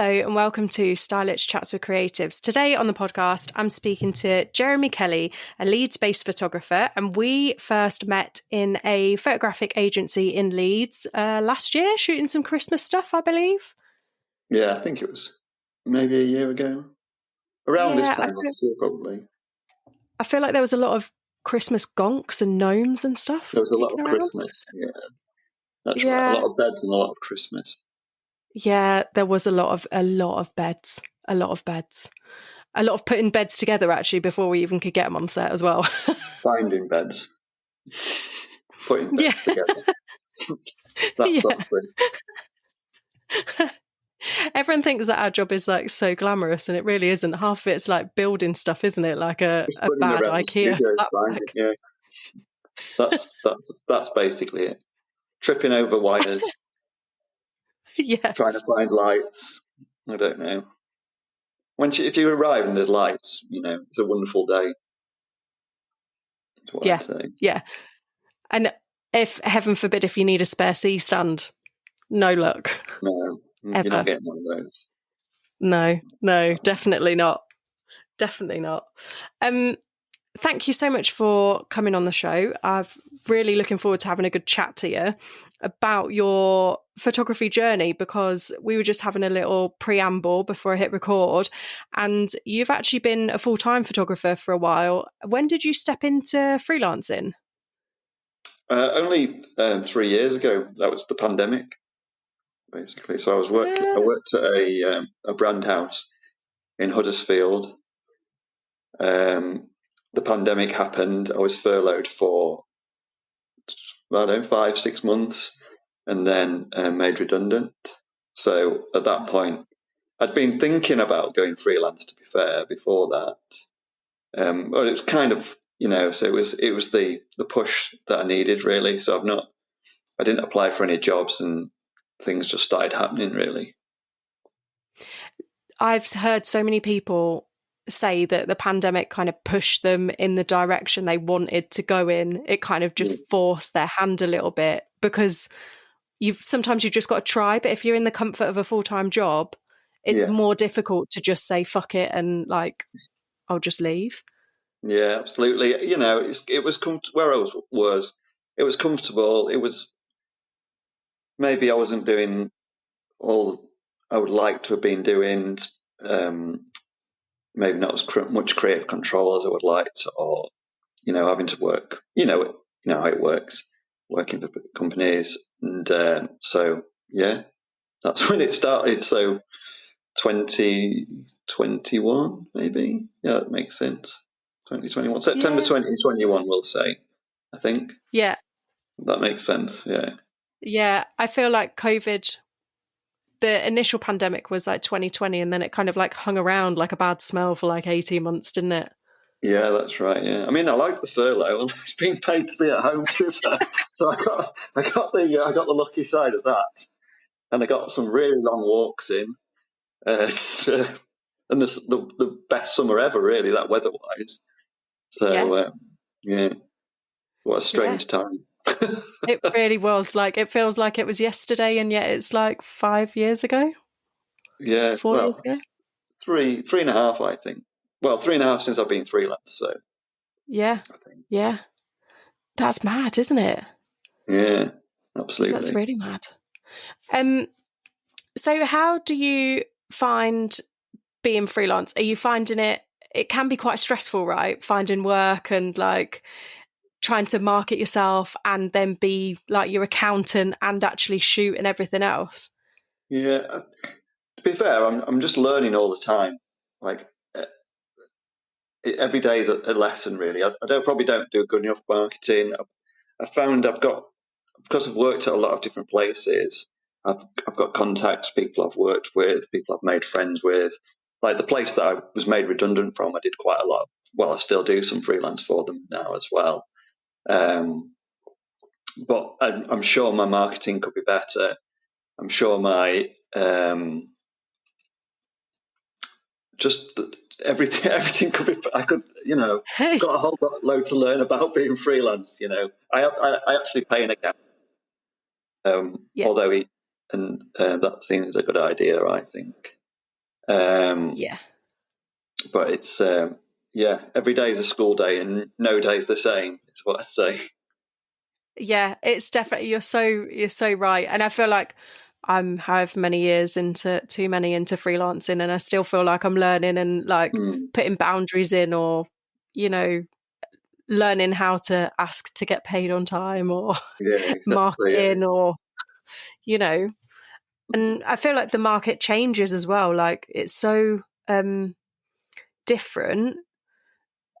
Hello and welcome to Stylish Chats with Creatives. Today on the podcast, I'm speaking to Jeremy Kelly, a Leeds-based photographer, and we first met in a photographic agency in Leeds last year, shooting some Christmas stuff, I believe. Yeah, I think it was maybe a year ago. Around this Yeah, time last year, probably. I feel like there was a lot of Christmas gonks and gnomes and stuff There was a lot kicking of around. Christmas, yeah. That's right, a Yeah, lot of beds and a lot of Christmas. yeah, there was a lot of beds, a lot of putting beds together actually before we even could get them on set as well. Finding beds. Putting beds Yeah. together. That's Yeah. something. Everyone thinks that our job is like so glamorous, and it really isn't. Half of it's like building stuff, isn't it? Like a Just putting bad around the IKEA studio, flat finding, pack. yeah. That's basically it. Tripping over wires, trying to Yes. find lights. I don't know. If you arrive and there's lights, it's a wonderful day. That's what Yeah. I'd say. Yeah. And if, heaven forbid, if you need a spare C stand, no luck. No, you're Ever. not getting one of those. No, definitely not. Definitely not. Thank you so much for coming on the show. I'm really looking forward to having a good chat to you about your photography journey, because we were just having a little preamble before I hit record, and you've actually been a full-time photographer for a while. When did you step into freelancing? Only 3 years ago. That was the pandemic, basically. So I worked at a brand house in Huddersfield. The pandemic happened. I was furloughed for, I don't know, 5-6 months, and then made redundant. So at that point, I'd been thinking about going freelance, to be fair, before that. But it's kind of, so it was the push that I needed, really. So I didn't apply for any jobs, and things just started happening, really. I've heard so many people say that the pandemic kind of pushed them in the direction they wanted to go in. It kind of just forced their hand a little bit, because sometimes you've just got to try, but if you're in the comfort of a full-time job, it's more difficult to just say fuck it and like I'll just leave. Yeah, absolutely. It was where I was. It was comfortable. It was, maybe I wasn't doing all I would like to have been doing. Maybe not as much creative control as I would like to, or having to work. How it works, working for companies, and so yeah, that's when it started. So 2021, maybe. Yeah, that makes sense. 2021, September 2021, we'll say. I think. Yeah. That makes sense. Yeah. Yeah. I feel like COVID, the initial pandemic was like 2020, and then it kind of like hung around like a bad smell for like 18 months, didn't it? Yeah, that's right. Yeah, I mean, I like the furlough. It's being paid to be at home too. So I got the lucky side of that, and I got some really long walks in, and the best summer ever, really, that weather-wise. So yeah, what a strange time. It really was. Like, it feels like it was yesterday, and yet it's like 5 years ago. Yeah, 4 years ago. three and a half, I think. Well, 3.5 since I've been freelance. So yeah, I think. yeah, that's mad, isn't it? Yeah, absolutely. That's really mad. So how do you find being freelance? Are you finding it can be quite stressful, right? Finding work and like trying to market yourself and then be like your accountant and actually shoot and everything else. Yeah, to be fair, I'm just learning all the time. Like every day is a lesson, really. I probably don't do good enough marketing. I found because I've worked at a lot of different places. I've got contacts, people I've worked with, people I've made friends with. Like the place that I was made redundant from, I did quite a lot. Well, I still do some freelance for them now as well. But I'm sure my marketing could be better. I'm sure my everything could be. I could, got a whole load to learn about being freelance. I actually pay an accountant. Although that seems a good idea, I think. Yeah. But it's every day is a school day, and no day is the same. Is what I say. Yeah, it's definitely you're so right. And I feel like I'm however many years into too many into freelancing, and I still feel like I'm learning and like putting boundaries in, or you know, learning how to ask to get paid on time, or Yeah, exactly. marketing, or you know. And I feel like the market changes as well. Like it's so different.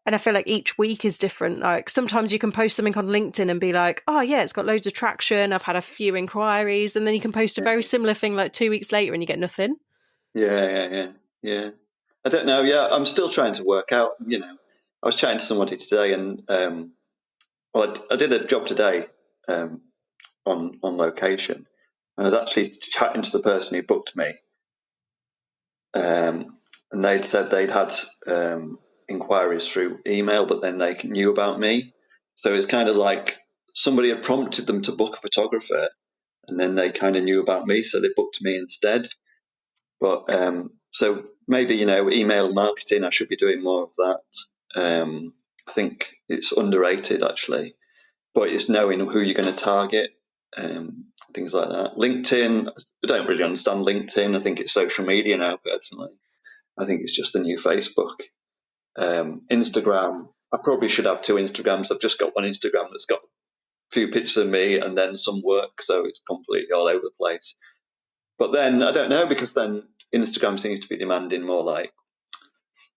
And I feel like each week is different. Like sometimes you can post something on LinkedIn and be like, oh yeah, it's got loads of traction. I've had a few inquiries. And then you can post a very similar thing like 2 weeks later and you get nothing. Yeah. I don't know. Yeah, I'm still trying to work out. I was chatting to somebody today, and I did a job today on location. I was actually chatting to the person who booked me, and they'd said they'd had inquiries through email, but then they knew about me. So it's kind of like somebody had prompted them to book a photographer, and then they kind of knew about me, so they booked me instead. But so maybe email marketing. I should be doing more of that. I think it's underrated actually, but it's knowing who you're going to target. Things like that. LinkedIn, I don't really understand LinkedIn. I think it's social media now, personally. I think it's just the new Facebook. Instagram, I probably should have two Instagrams. I've just got one Instagram that's got a few pictures of me and then some work, so it's completely all over the place. But then, I don't know, because then Instagram seems to be demanding more like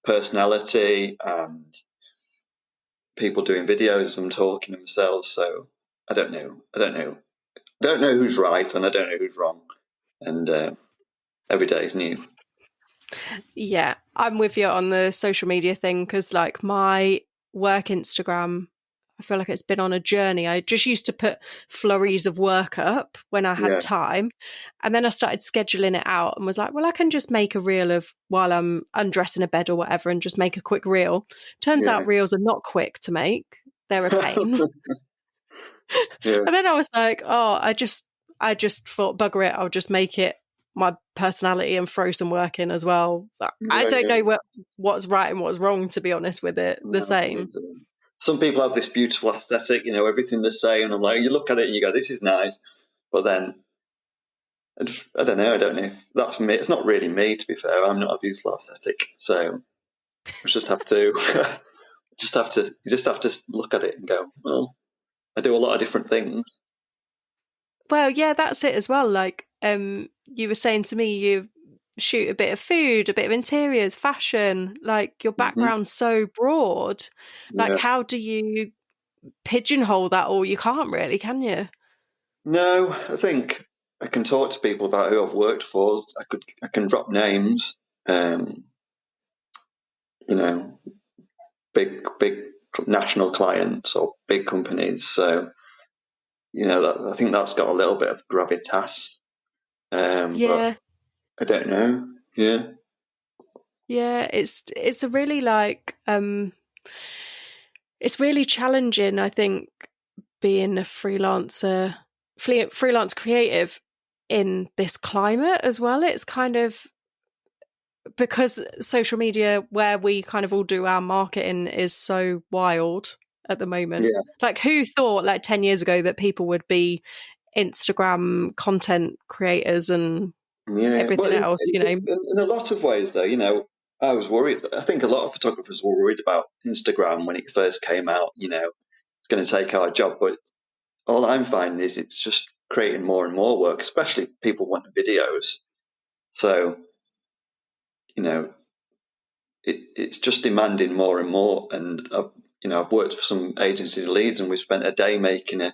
personality and people doing videos of them talking themselves. So I don't know. I don't know who's right and I don't know who's wrong. And every day is new. Yeah, I'm with you on the social media thing because, like, my work Instagram, I feel like it's been on a journey. I just used to put flurries of work up when I had Yeah, time. And then I started scheduling it out and was like, well, I can just make a reel of while I'm undressing a bed or whatever and just make a quick reel. Turns yeah, out reels are not quick to make, they're a pain. yeah, And then I was like, oh, I just thought, bugger it, I'll just make it my personality and throw some work in as well. I don't yeah. know what's right and what's wrong, to be honest with it. The No, same. some people have this beautiful aesthetic, everything the same. And I'm like, you look at it and you go, this is nice. But then I don't know. I don't know if that's me. It's not really me, to be fair. I'm not a beautiful aesthetic. So I just have to, you just have to look at it and go, well, I do a lot of different things. Well, yeah, that's it as well. Like, you were saying to me, you shoot a bit of food, a bit of interiors, fashion. Like, your Hmm. background's so broad. Like, Yeah. how do you pigeonhole that all? You can't really, can you? No, I think I can talk to people about who I've worked for. I can drop names. Um, you know, big national clients or big companies. So I think that's got a little bit of gravitas. But Yeah, I don't know. Yeah, yeah. It's a really like it's really challenging. I think being a freelancer, freelance creative in this climate as well. It's kind of because social media, where we kind of all do our marketing, is so wild at the moment. yeah, Like, who thought like 10 years ago that people would be Instagram content creators and yeah. Well, everything else, you know? in a lot of ways, though, I was worried. I think a lot of photographers were worried about Instagram when it first came out. It's going to take our job, but all I'm finding is it's just creating more and more work, especially people wanting videos. So, you know, it's just demanding more and more. And I've worked for some agencies in Leeds, and we spent a day making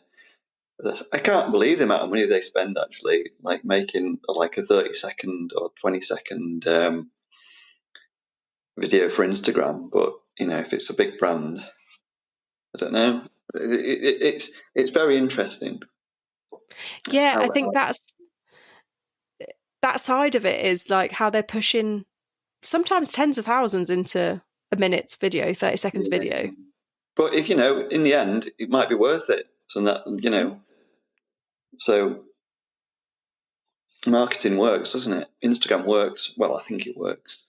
I can't believe the amount of money they spend actually, like making like a 30-second or 20-second video for Instagram. But if it's a big brand, I don't know. It's very interesting. Yeah, I How, think that side of it is like how they're pushing sometimes tens of thousands into a minute's video, 30 seconds video. but if in the end, it might be worth it. So that. So marketing works, doesn't it? Instagram works. Well, I think it works.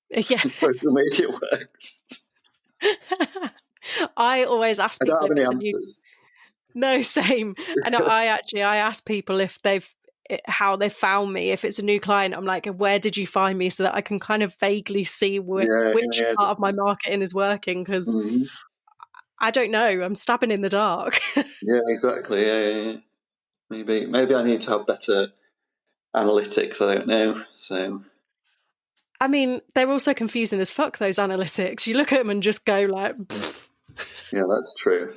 Yeah. Social media works. I always ask I don't people have if any it's a new. answers. No, same. And I ask people if how they found me. If it's a new client, I'm like, where did you find me, so that I can kind of vaguely see Yeah, which yeah. part of my marketing is working, because Mm-hmm. I don't know. I'm stabbing in the dark. Yeah, exactly. Yeah. Maybe I need to have better analytics. I don't know. So I mean, they're also confusing as fuck, those analytics. You look at them and just go like, pfft. yeah, that's true.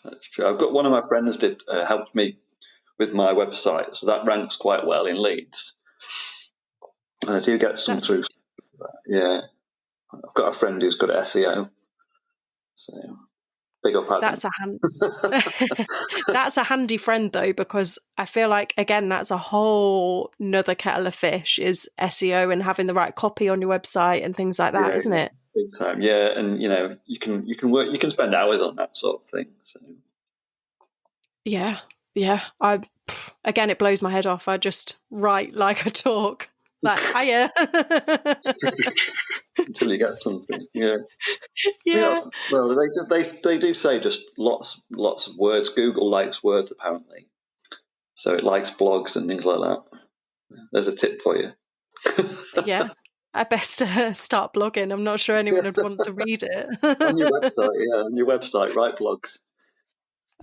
That's true. I've got one of my friends did helped me with my website, so that ranks quite well in Leeds, and I do get some That's through. good. Yeah, I've got a friend who's good at SEO, so big up Adam. That's a hand. That's a handy friend though, because I feel like, again, that's a whole nother kettle of fish, is SEO and having the right copy on your website and things like that, Yeah, isn't it? big time. Yeah, and you can work, you can spend hours on that sort of thing. So Yeah, yeah. Again, it blows my head off. I just write like I talk, like hiya. until you get something, yeah. Yeah, Yeah, well, they do say just lots of words. Google likes words apparently, so it likes blogs and things like that. There's a tip for you. yeah. I best start blogging. I'm not sure anyone would want to read On your it. website, yeah, on your website, write blogs.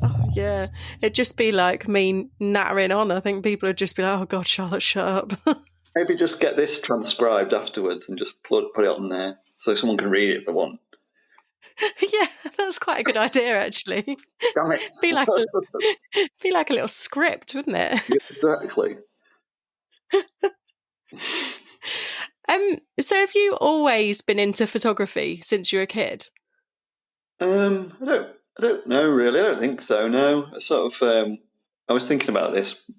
Oh, yeah, it'd just be like me nattering on. I think people would just be like, "Oh God, Charlotte, shut up." Maybe just get this transcribed afterwards and just put it on there so someone can read it if they want. Yeah, that's quite a good idea, actually. Damn it! Be like a be like a little script, wouldn't it? Yeah, exactly. So have you always been into photography since you were a kid? I don't know really. I don't think so. No, I was thinking about this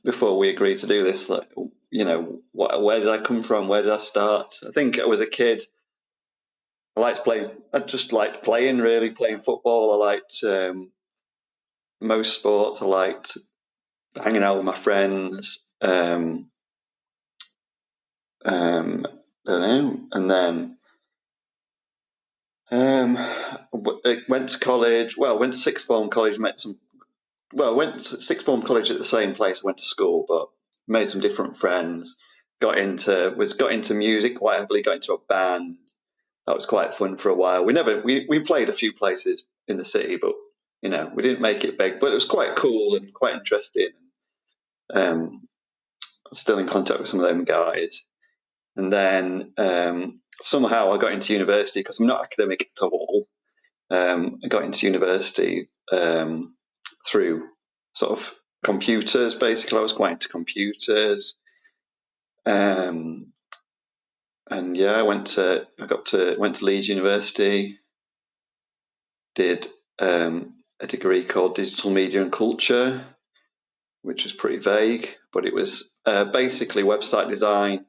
before we agreed to do this. Like, where did I come from? Where did I start? I think I was a kid. I liked to play. I just liked playing. Really, playing football. I liked most sports. I liked hanging out with my friends. I don't know, and then went to college. Well, went to sixth form college. Met some. Well, went to sixth form college at the same place I went to school, but made some different friends. Got into music quite heavily. Got into a band. That was quite fun for a while. We played a few places in the city, but we didn't make it big. But it was quite cool and quite interesting. Um, Still in contact with some of them guys. And then somehow I got into university because I'm not academic at all. I got into university through sort of computers. Basically, I was quite into computers. And yeah, went to Leeds University. Did a degree called Digital Media and Culture, which was pretty vague, but it was basically website design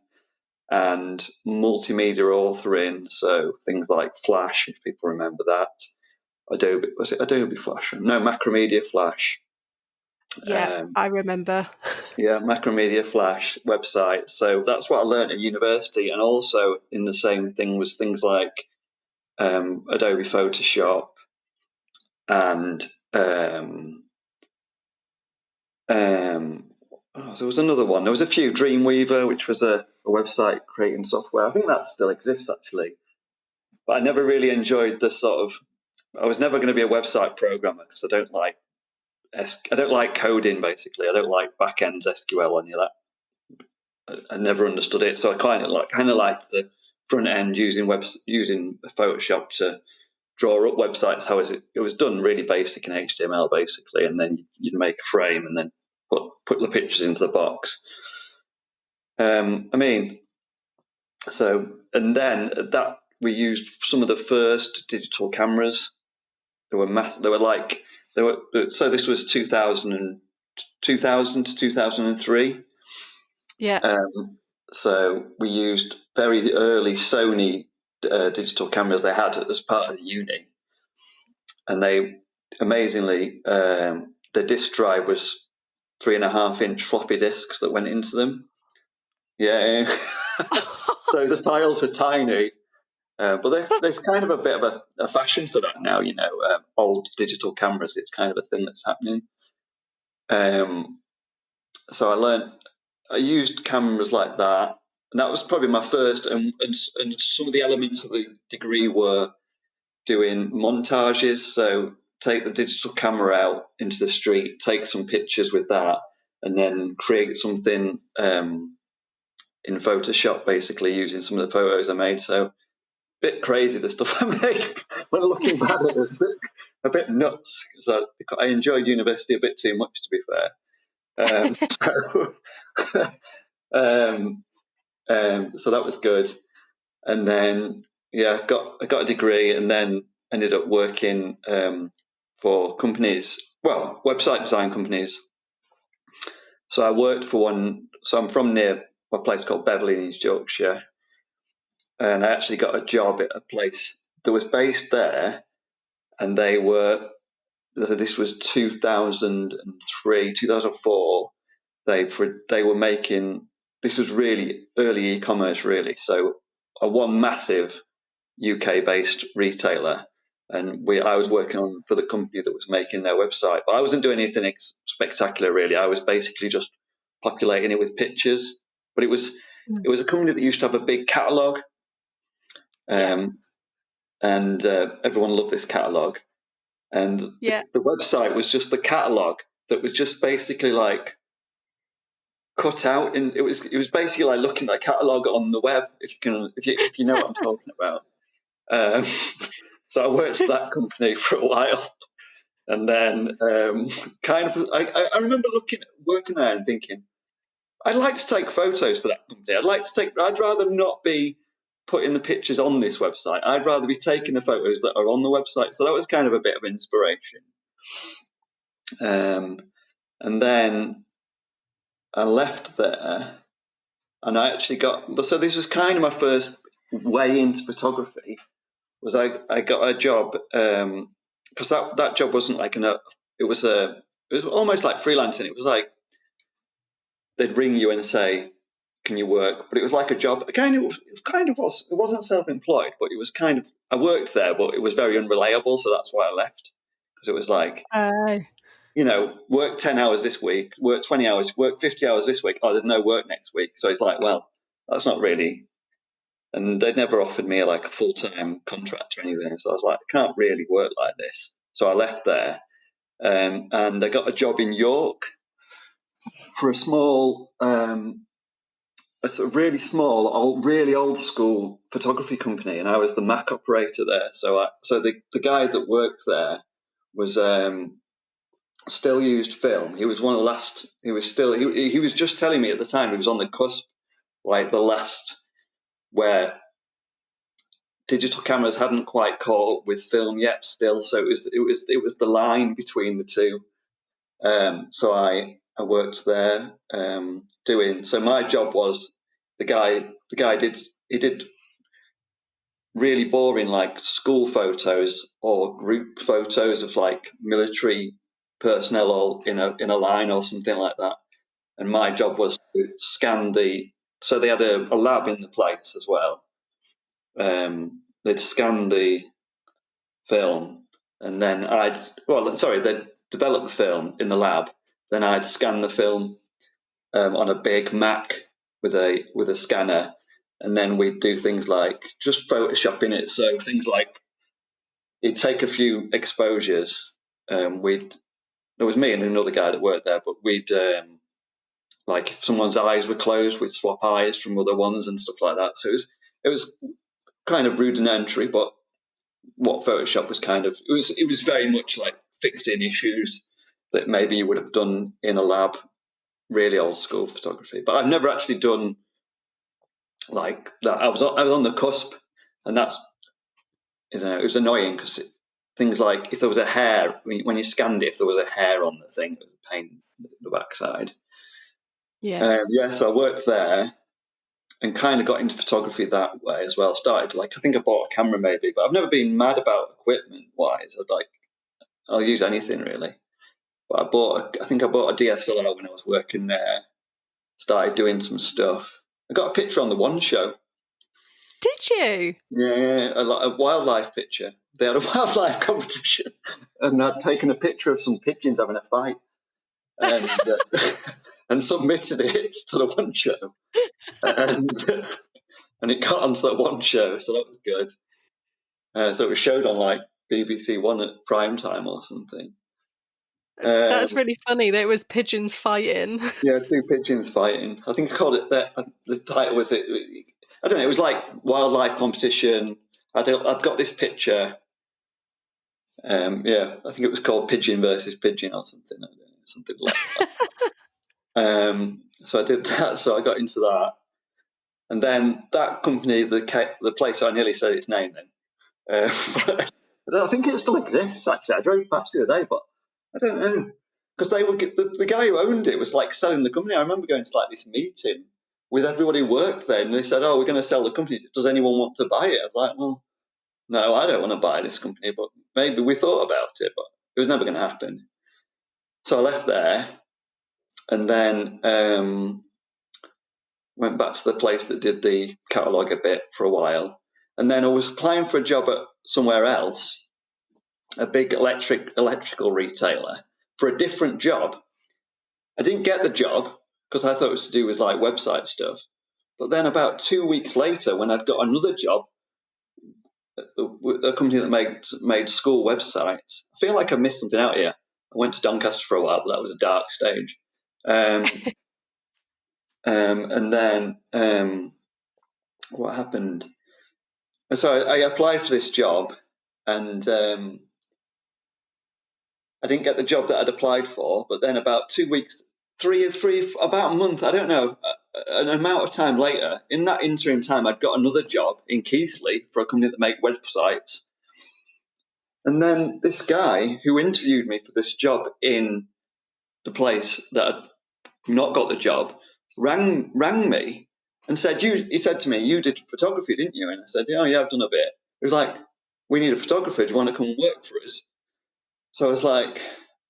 and multimedia authoring. So things like Flash, if people remember that. Was it Adobe Flash? No, Macromedia Flash. Yeah, I remember. Yeah, Macromedia Flash website. So that's what I learned at university, and also in the same thing was things like Adobe Photoshop and there was another one. There was a few. Dreamweaver, which was a website creating software. I think that still exists actually, but I never really enjoyed the sort of. I was never going to be a website programmer because I don't like coding. Basically, I don't like backends SQL, any of that. I never understood it, so I kind of liked the front end using Photoshop to draw up websites. How is it? It was done really basic in HTML, basically, and then you'd make a frame and then put the pictures into the box. I mean, and then that we used some of the first digital cameras. They were They were like they were. So this was 2000 to 2003. Yeah. So we used very early Sony digital cameras they had as part of the uni, and they amazingly the disk drive was 3.5-inch floppy disks that went into them. Yeah. So the files were tiny. But there's kind of a bit of a fashion for that now, old digital cameras. It's kind of a thing that's happening. So I used cameras like that. And that was probably my first. And some of the elements of the degree were doing montages. So take the digital camera out into the street, take some pictures with that, and then create something in Photoshop, basically using some of the photos I made. So bit crazy the stuff I make. When looking back at it, it's a bit nuts because I enjoyed university a bit too much, to be fair. So that was good. And then I got a degree, and then ended up working for companies, website design companies. So I worked for one. So I'm from near a place called Beverley in East Yorkshire, and I actually got a job at a place that was based there, and this was 2003, 2004. They were making, this was really early e-commerce, really. So one massive UK-based retailer, and I was working for the company that was making their website. But I wasn't doing anything spectacular, really. I was basically just populating it with pictures. But it was a company that used to have a big catalogue. And everyone loved this catalogue. And the website was just the catalogue that was just basically like cut out, and it was basically like looking at a catalogue on the web, if you know what I'm talking about. So I worked for that company for a while, and then I remember working there and thinking, I'd like to take photos for that company. I'd rather not be putting the pictures on this website. I'd rather be taking the photos that are on the website. So that was kind of a bit of inspiration. And then I left there, and I actually so this was kind of my first way into photography. Was I got a job because that job wasn't like it was almost like freelancing. It was like they'd ring you and say, can you work? But it was like a job. It kind of was. It wasn't self-employed, but it was kind of. I worked there, but it was very unreliable, so that's why I left. Because it was like, work 10 hours this week, work 20 hours, work 50 hours this week. Oh, there's no work next week. So it's like, well, that's not really. And they'd never offered me like a full-time contract or anything. So I was like, I can't really work like this. So I left there, and I got a job in York for a small. A sort of really small, really old school photography company, and I was the Mac operator there. So the guy that worked there was still used film. He was one of the last. He was just telling me at the time he was on the cusp, like the last where digital cameras hadn't quite caught up with film yet. Still, so it was the line between the two. So I worked there doing. So my job was the guy did really boring like school photos or group photos of like military personnel all in a line or something like that. And my job was to scan so they had a lab in the place as well. They'd scan the film, and then they'd develop the film in the lab. Then I'd scan the film on a big Mac with a scanner, and then we'd do things like just photoshopping it. So things like it'd take a few exposures. There was me and another guy that worked there, but we'd like if someone's eyes were closed, we'd swap eyes from other ones and stuff like that. So it was kind of rudimentary, but what Photoshop was it was very much like fixing issues that maybe you would have done in a lab, really old school photography. But I've never actually done like that. I was on the cusp, and that's it was annoying because things like if there was a hair when you scanned it, if there was a hair on the thing, it was a pain in the backside. So I worked there and kind of got into photography that way as well. Started I think I bought a camera maybe, but I've never been mad about equipment wise. I'll use anything really. But I think I bought a DSLR when I was working there. Started doing some stuff. I got a picture on the One Show. Did you? Yeah, a wildlife picture. They had a wildlife competition, and I'd taken a picture of some pigeons having a fight, and and submitted it to the One Show, and it got onto the One Show, so that was good. So it was showed on like BBC One at prime time or something. That's really funny. That it was pigeons fighting. Yeah, two pigeons fighting. I think I called it that. The title was it. I don't know. It was like wildlife competition. I'd got this picture. Yeah, I think it was called Pigeon versus Pigeon or something. I don't know, something like that. So I did that. So I got into that, and then that company, the place I nearly said its name then. I think it still exists. Actually, I drove past the other day, but I don't know because they were the guy who owned it was like selling the company. I remember going to like this meeting with everybody who worked there, and they said, "Oh, we're going to sell the company. Does anyone want to buy it?" I was like, "Well, no, I don't want to buy this company, but maybe we thought about it, but it was never going to happen." So I left there, and then went back to the place that did the catalogue a bit for a while, and then I was applying for a job at somewhere else, a big electrical retailer, for a different job. I didn't get the job because I thought it was to do with like website stuff. But then about 2 weeks later, when I'd got another job at a company that made school websites, I feel like I missed something out here. I went to Doncaster for a while, but that was a dark stage. And then what happened? So I applied for this job, and I didn't get the job that I'd applied for, but then about 2 weeks, about a month, I don't know, an amount of time later, in that interim time, I'd got another job in Keighley for a company that make websites. And then this guy who interviewed me for this job in the place that I'd not got the job rang me and said, he said to me, "You did photography, didn't you?" And I said, "Oh, yeah, I've done a bit." He was like, "We need a photographer. Do you want to come and work for us?" So I was like,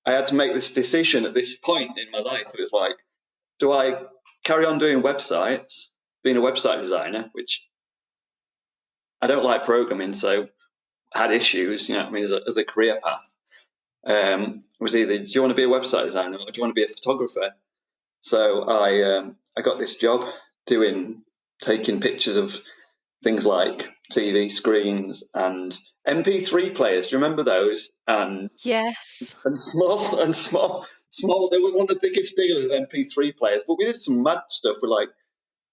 I had to make this decision at this point in my life. It was like, do I carry on doing websites, being a website designer, which I don't like programming, so I had issues, you know what I mean, as a career path. It was either, do you want to be a website designer or do you want to be a photographer? So I got this job taking pictures of things like TV screens and MP3 players. Do you remember those? And Yes. Small. They were one of the biggest dealers of MP3 players. But we did some mad stuff.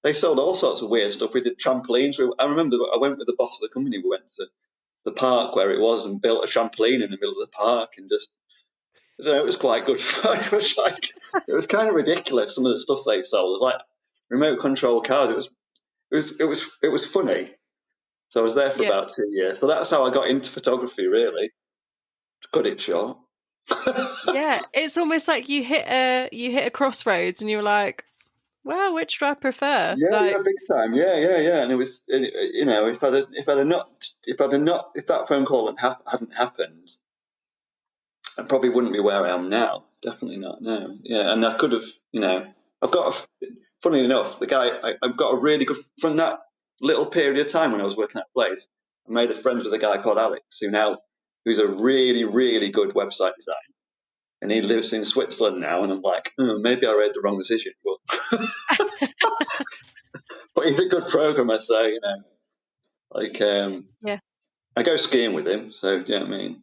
They sold all sorts of weird stuff. We did trampolines. I remember I went with the boss of the company. We went to the park where it was and built a trampoline in the middle of the park and just. I don't know, it was quite good fun. It was kind of ridiculous. Some of the stuff they sold, it was like remote control cars. It was funny. So I was there for Yeah. about 2 years. So that's how I got into photography, really. To cut it short. Yeah, it's almost like you hit a crossroads and you're like, well, which do I prefer? Yeah, big time. Yeah. And it was, you know, if that phone call hadn't happened, I probably wouldn't be where I am now. Definitely not. No. Yeah, and I could have, you know, funny enough, I've got a really good from that little period of time when I was working at a place. I made a friend with a guy called Alex, who's a really, really good website designer. And he lives in Switzerland now, and I'm like, maybe I made the wrong decision, but he's a good programmer, so you know, like, Yeah. I go skiing with him, so you know what I mean.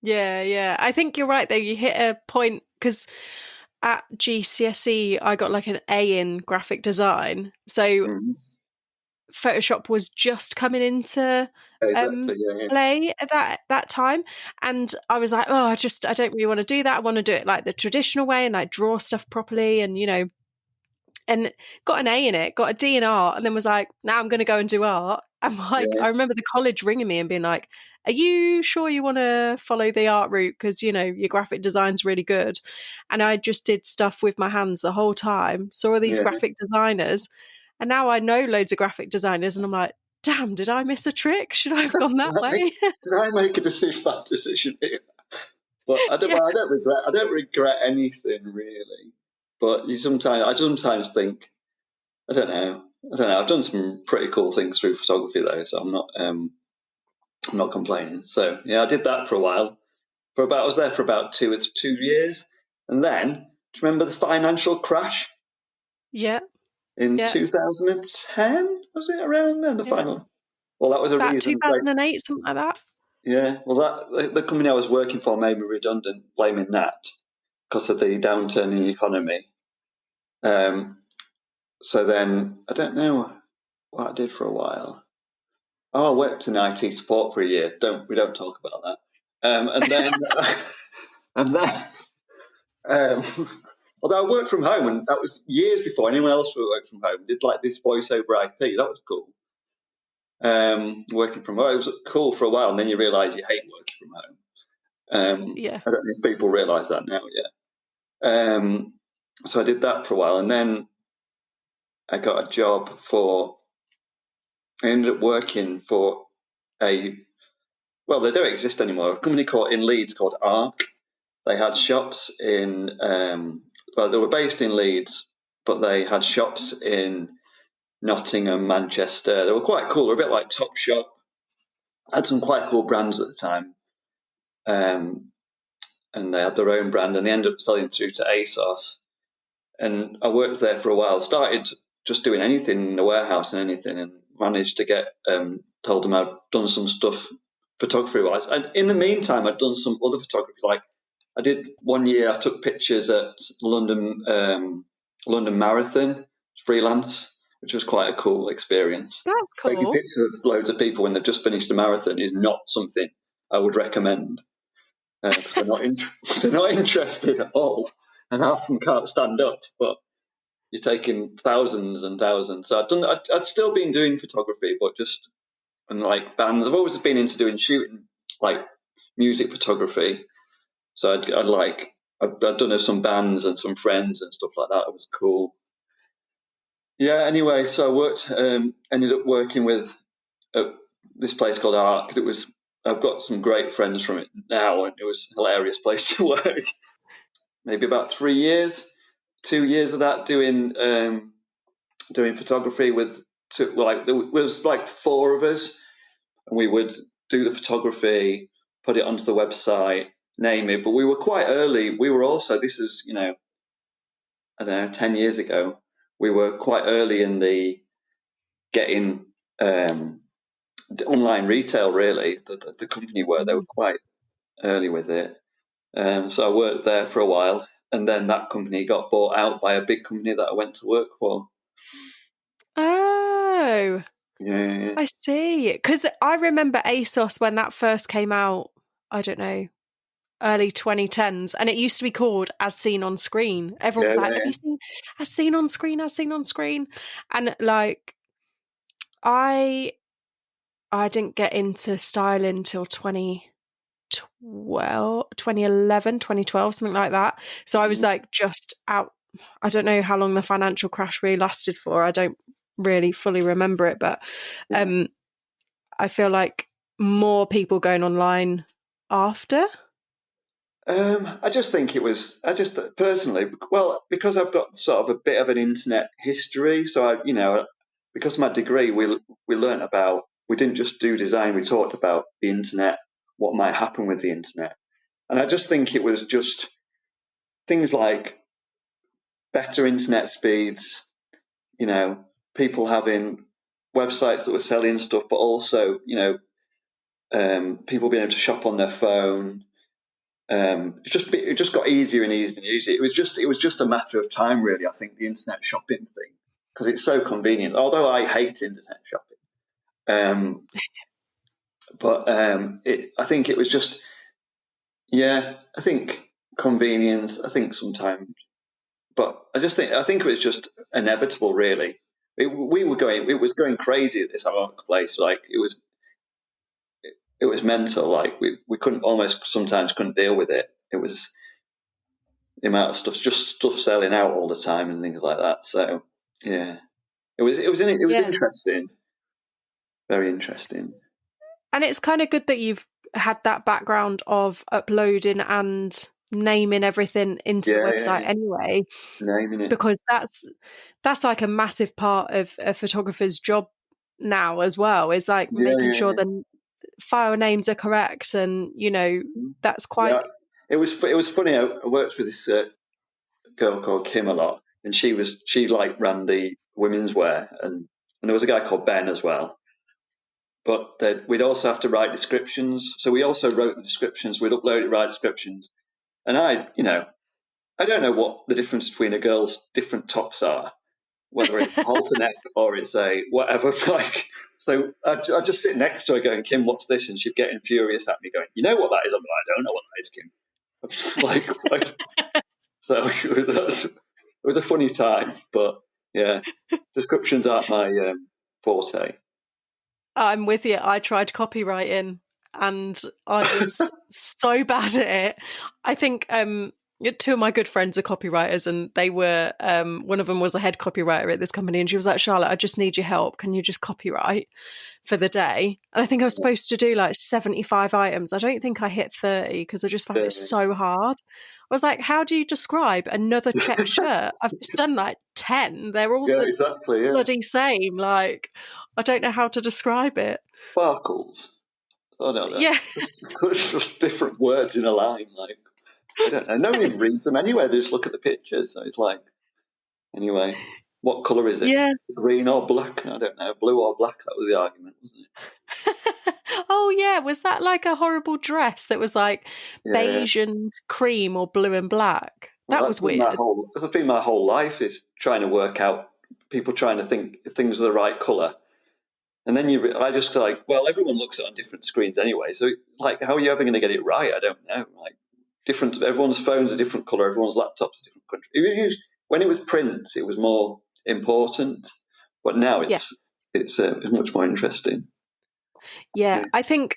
Yeah. I think you're right though. You hit a point because at GCSE I got like an A in graphic design, so Photoshop was just coming into Exactly, yeah. play at that time, and I was like, oh, I don't really want to do that. I want to do it like the traditional way and like draw stuff properly, and you know, and got an A in it, got a D in art, and then was like, now I'm going to go and do art. And like, Yeah, I remember the college ringing me and being like, are you sure you want to follow the art route? Because, you know, your graphic design's really good. And I just did stuff with my hands the whole time, saw all these yeah. graphic designers. And now I know loads of graphic designers and I'm like, damn, did I miss a trick? Should I have gone that way? Did I make a bad decision here? But I don't. Yeah. Well, I don't regret anything really. But I sometimes think, I don't know. I don't know. I've done some pretty cool things through photography though, so I'm not complaining. So yeah, I did that for a while. I was there for about 2 years, and then do you remember the financial crash Yeah. in Yeah. 2010? Was it around then? The Yeah. final. Well, that was a About reason. 2008, something like that. Yeah. Well, the company I was working for made me redundant, blaming that because of the downturn in the economy. Um, so then I don't know what I did for a while. Oh, I worked in IT support for a year. We don't talk about that. And then and then although I worked from home, and that was years before anyone else worked from home. Did like this voice over IP. That was cool. Working from home, it was cool for a while, and then you realise you hate working from home. Yeah. I don't know if people realise that now yet. So I did that for a while, and then I got a job for. I ended up working for a. Well, they don't exist anymore. A company in Leeds called Arc. They had shops in. Well, they were based in Leeds, but they had shops in Nottingham, Manchester. They were quite cool. They were a bit like Topshop. Had some quite cool brands at the time, and they had their own brand, and they ended up selling through to ASOS. And I worked there for a while. Started just doing anything in the warehouse and anything, and managed to get told them I'd done some stuff photography wise. And in the meantime, I'd done some other photography. Like I did one year, I took pictures at London Marathon freelance, which was quite a cool experience. That's Taking cool. pictures of loads of people when they've just finished a marathon is not something I would recommend because they're not interested at all, and half of them can't stand up. But you're taking thousands and thousands. So I'd still been doing photography, but just and like bands. I've always been into doing shooting, like music photography. So I'd done some bands and some friends and stuff like that. It was cool. Yeah. Anyway, so I ended up working with uh, this place called Arc. I've got some great friends from it now, and it was a hilarious place to work. Maybe about 3 years, 2 years of that doing photography there was like four of us, and we would do the photography, put it onto the website, name it. But we were quite early. We were also this is I don't know 10 years ago. We were quite early in the getting online retail. Really, the company they were Mm. quite early with it. So I worked there for a while, and then that company got bought out by a big company that I went to work for. Oh, Yeah, I see. Because I remember ASOS when that first came out, I don't know, early 2010s, and it used to be called As Seen on Screen. Everyone yeah, was like, yeah, have you seen As Seen on Screen, As Seen on Screen? And like, I I didn't get into styling till 2011, 2012, something like that. So I was yeah. like just out. I don't know how long the financial crash really lasted for. I don't really fully remember it, but Yeah. um, I feel like more people going online after. I just think it was. I just personally, well, because I've got sort of a bit of an internet history, so because of my degree, we learnt about. We didn't just do design; we talked about the internet, what might happen with the internet, and I just think it was just things like better internet speeds. You know, people having websites that were selling stuff, but also people being able to shop on their phone. It just got easier and easier and easier. It was just a matter of time, really. I think the internet shopping thing because it's so convenient. Although I hate internet shopping, um, but I think it was just I think convenience. I think sometimes, but I think it was just inevitable, really. It was going crazy at this art place. Like it was mental. Like we couldn't almost sometimes couldn't deal with it. It was the amount of stuff selling out all the time and things like that. So yeah, it was Yeah. interesting, very interesting. And it's kind of good that you've had that background of uploading and naming everything into the website anyway, naming it, because that's like a massive part of a photographer's job now as well, is like making sure the file names are correct, and that's quite. It was funny. I worked with this girl called Kim a lot, and she like ran the women's wear, and there was a guy called Ben as well. But we'd also have to write descriptions. So we also wrote the descriptions. We'd upload it, write descriptions. And I don't know what the difference between a girl's different tops are, whether it's a halter neck or it's a whatever. Like, so I'd just sit next to her going, Kim, what's this? And she'd get furious at me going, you know what that is? I'm like, I don't know what that is, Kim. I'm just like so it was a funny time. But yeah, descriptions aren't my forte. I'm with you. I tried copywriting and I was so bad at it. I think two of my good friends are copywriters, and they were one of them was a head copywriter at this company, and she was like, Charlotte, I just need your help. Can you just copyright for the day? And I think I was supposed to do like 75 items. I don't think I hit 30 because I just found it so hard. I was like, how do you describe another checked shirt? I've just done like 10. They're all bloody same. Like, I don't know how to describe it. Sparkles. I don't know. Yeah. It's just different words in a line. Like, I don't know. Nobody reads them anyway. They just look at the pictures. So it's like, anyway, what colour is it? Yeah. Green or black? I don't know. Blue or black? That was the argument, wasn't it? Oh, yeah. Was that like a horrible dress that was like beige and cream or blue and black? That was weird. That's been my whole life, is trying to work out, people trying to think if things are the right colour. And then I just like, well, everyone looks at it on different screens anyway. So, like, how are you ever going to get it right? I don't know. Like, everyone's phone's a different colour, everyone's laptop's a different country. When it was print, it was more important, but now it's much more interesting. Yeah, I think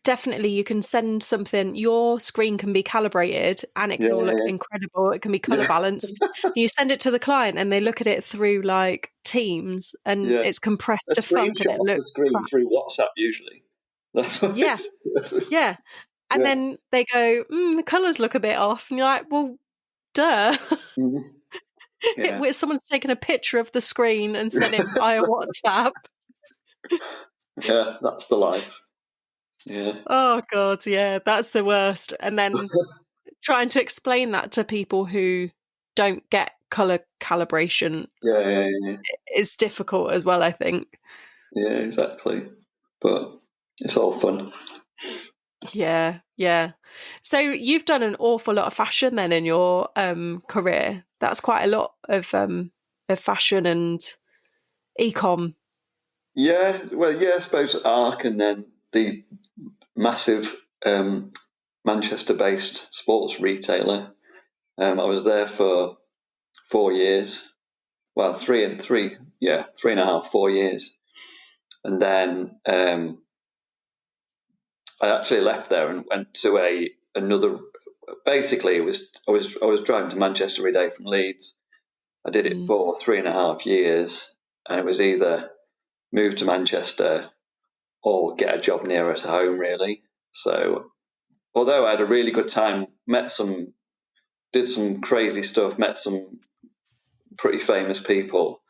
definitely you can send something, your screen can be calibrated and it can all look incredible. It can be colour balanced. You send it to the client and they look at it through like Teams and it's compressed to fuck and it looks through WhatsApp usually. That's what yeah. And then they go, the colours look a bit off. And you're like, well, duh. Mm-hmm. Someone's taken a picture of the screen and sent it via WhatsApp. Yeah, that's the life. Yeah. Oh, God, yeah, that's the worst. And then trying to explain that to people who don't get colour calibration is difficult as well, I think. Yeah, exactly. But it's all fun. Yeah. So you've done an awful lot of fashion then in your career. That's quite a lot of fashion and e-com. Yeah, well, I suppose ARC, and then the massive Manchester-based sports retailer. I was there for 4 years. Well, 3.5, 4 years. And then I actually left there and went to another. Basically, I was driving to Manchester every day from Leeds. I did it for 3.5 years, and it was either move to Manchester or get a job nearer to home, really. So, although I had a really good time, did some crazy stuff, met some pretty famous people,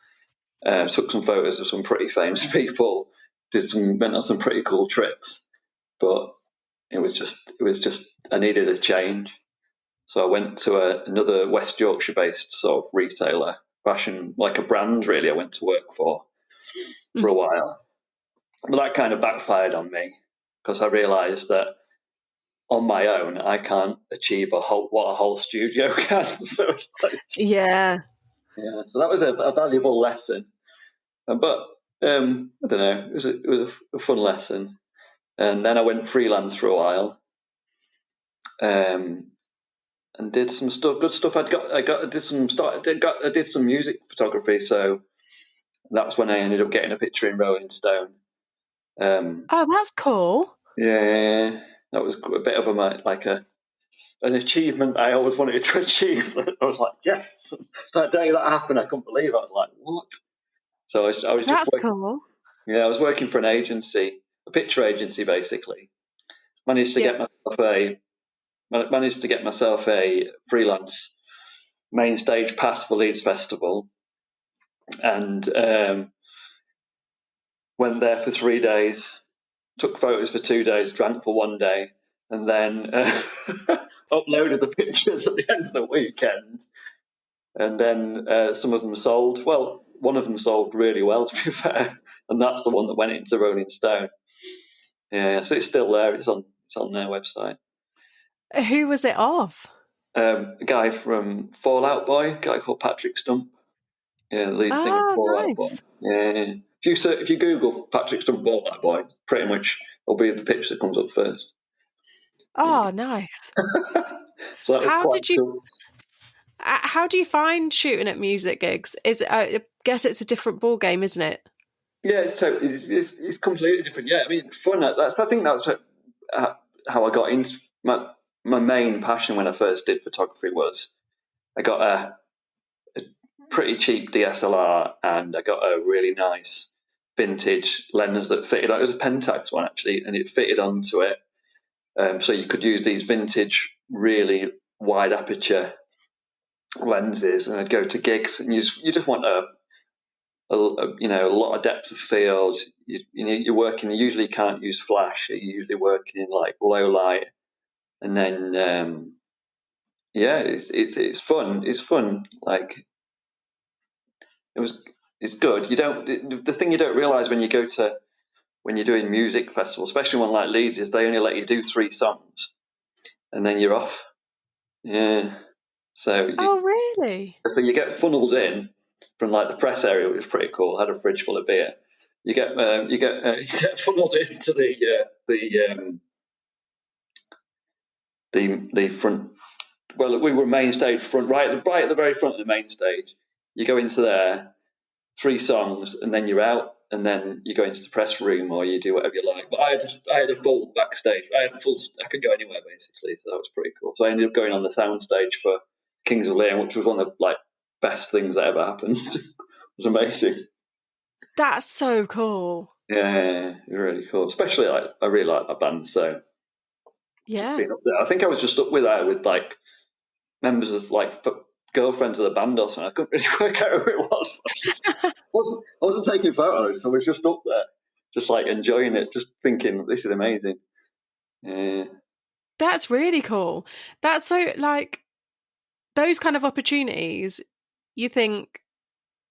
took some photos of some pretty famous people, went on some pretty cool trips, but it was just I needed a change. So I went to another West Yorkshire-based sort of retailer, fashion, like a brand really, I went to work for a while. But that kind of backfired on me because I realised that on my own I can't achieve what a whole studio can. So it's like, so that was a valuable lesson. But I don't know, it was a fun lesson. And then I went freelance for a while. And did some good stuff. I did some music photography, so that's when I ended up getting a picture in Rolling Stone. Oh, that's cool. Yeah, that was a bit of an achievement I always wanted to achieve. I was like, yes, that day that happened, I couldn't believe it. I was like, what? So I was just working. Cool. Yeah, I was working for an agency, a picture agency, basically. managed to get myself a freelance main stage pass for Leeds Festival, and went there for 3 days, took photos for 2 days, drank for one day, and then uploaded the pictures at the end of the weekend. And then some of them sold. Well, one of them sold really well, to be fair, and that's the one that went into Rolling Stone. Yeah, so it's still there. It's on their website. Who was it of? A guy from Fallout Boy, a guy called Patrick Stump. Yeah, the lead singer of Oh, Fallout Boy. nice. Yeah. If you Google Patrick Stump Fallout Boy, pretty much it'll be the picture that comes up first. Oh, nice. So that was How quite did you? cool. How do you find shooting at music gigs? I guess it's a different ball game, isn't it? Yeah, it's completely different. Yeah, I mean, fun. I think that's how I got into my main passion when I first did photography was I got a pretty cheap DSLR and I got a really nice vintage lens that fitted. It was a Pentax one actually, and it fitted onto it, so you could use these vintage, really wide aperture lenses. And I'd go to gigs, and you just want a lot of depth of field. You're working. You usually can't use flash. You're usually working in like low light, and then it's fun. It's fun. Like it's good. You don't. The thing you don't realize when you're doing music festivals, especially one like Leeds, is they only let you do 3 songs, and then you're off. Yeah. So Oh, really? you get funneled in from like the press area, which was pretty cool. Had a fridge full of beer. You get you get funneled into the front. Well, we were main stage front, right at the very front of the main stage. You go into there, 3 songs, and then you're out, and then you go into the press room or you do whatever you like. But I had a full backstage. I could go anywhere basically, so that was pretty cool. So I ended up going on the sound stage for Kings of Leon, which was one of the like best things that ever happened. It was amazing. That's so cool. Yeah, really cool. Especially like I really like that band, so just Yeah. being up there. I think I was just up with her with like members of like girlfriends of the band or something. I couldn't really work out who it was. I wasn't taking photos, so I was just up there, just like enjoying it, just thinking this is amazing. Yeah, That's really cool. That's so like those kind of opportunities, you think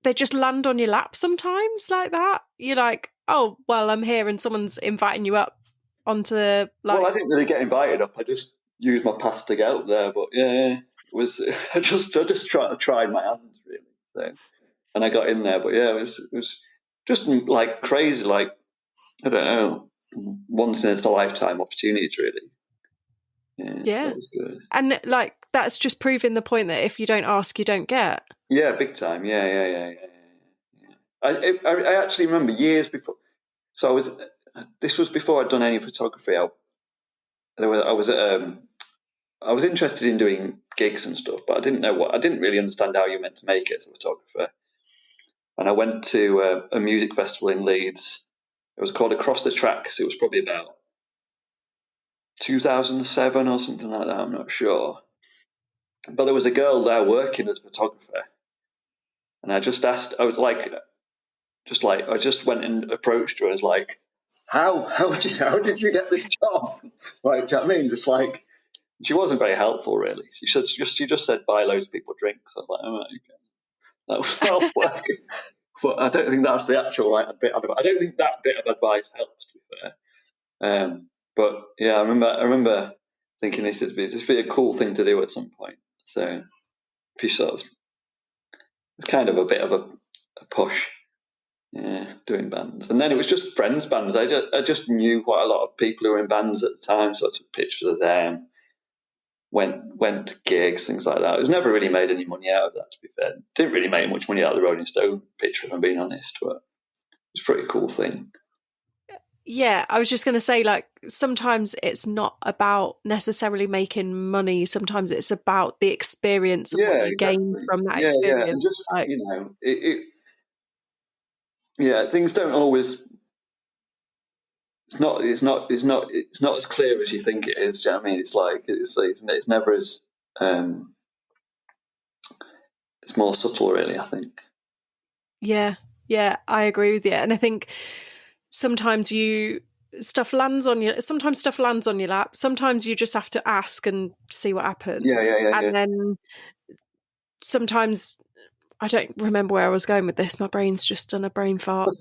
they just land on your lap sometimes like that. You're like, oh, well, I'm here and someone's inviting you up onto well, like, I didn't really get invited up. I just used my pass to get up there, but yeah, it was I just tried my hands really. So, and I got in there, but yeah, it was just like crazy, like I don't know, once in a lifetime opportunities, really. Yeah, so yeah. that was good. And like that's just proving the point that if you don't ask, you don't get. Yeah, big time. Yeah. I actually remember years before. So I was. This was before I'd done any photography. I was interested in doing gigs and stuff, but I didn't know what. I didn't really understand how you're meant to make it as a photographer. And I went to a music festival in Leeds. It was called Across the Tracks. It was probably about 2007 or something like that. I'm not sure. But there was a girl there working as a photographer, and I just asked. I was like, I just went and approached her. I was like, how did you get this job? Like, do you know what I mean? Just like she wasn't very helpful, really. She just said buy loads of people drinks. I was like, oh, okay. That'll work. But I don't think that's the actual right bit. I don't think that bit of advice helps. To be fair, but yeah, I remember thinking this would be a cool thing to do at some point. So, sort of, it's kind of a bit of a push. Yeah, doing bands, and then it was just friends' bands. I just knew quite a lot of people who were in bands at the time, so I took pictures of them. Went to gigs, things like that. It was never really made any money out of that. To be fair, didn't really make much money out of the Rolling Stone picture, if I'm being honest. But it's a pretty cool thing. Yeah, I was just going to say, like, sometimes it's not about necessarily making money. Sometimes it's about the experience and what Yeah, you gain exactly. from that Yeah, experience. and just Like, yeah, things don't always it's not as clear as you think it is. Do you know what I mean? It's never as it's more subtle, really, I think. Yeah, I agree with you. And I think sometimes stuff lands on you. Sometimes stuff lands on your lap. Sometimes you just have to ask and see what happens. Yeah. And then sometimes I don't remember where I was going with this. My brain's just done a brain fart.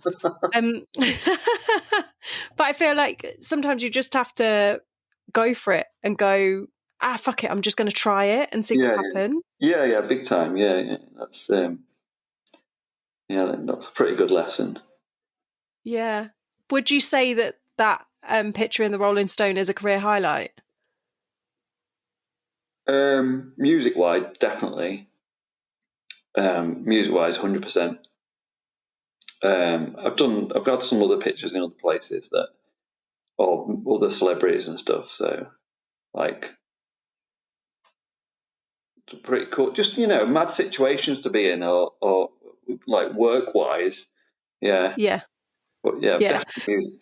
But I feel like sometimes you just have to go for it and go, fuck it, I'm just going to try it and see what happens. Yeah, big time. Yeah. That's that's a pretty good lesson. Yeah. Would you say that picture in the Rolling Stone is a career highlight? Music wise, definitely. Music wise, 100%. I've got some other pictures in other places or other celebrities and stuff. So like, it's pretty cool. Just mad situations to be in, or like work wise. Yeah, Yeah. but yeah, Yeah.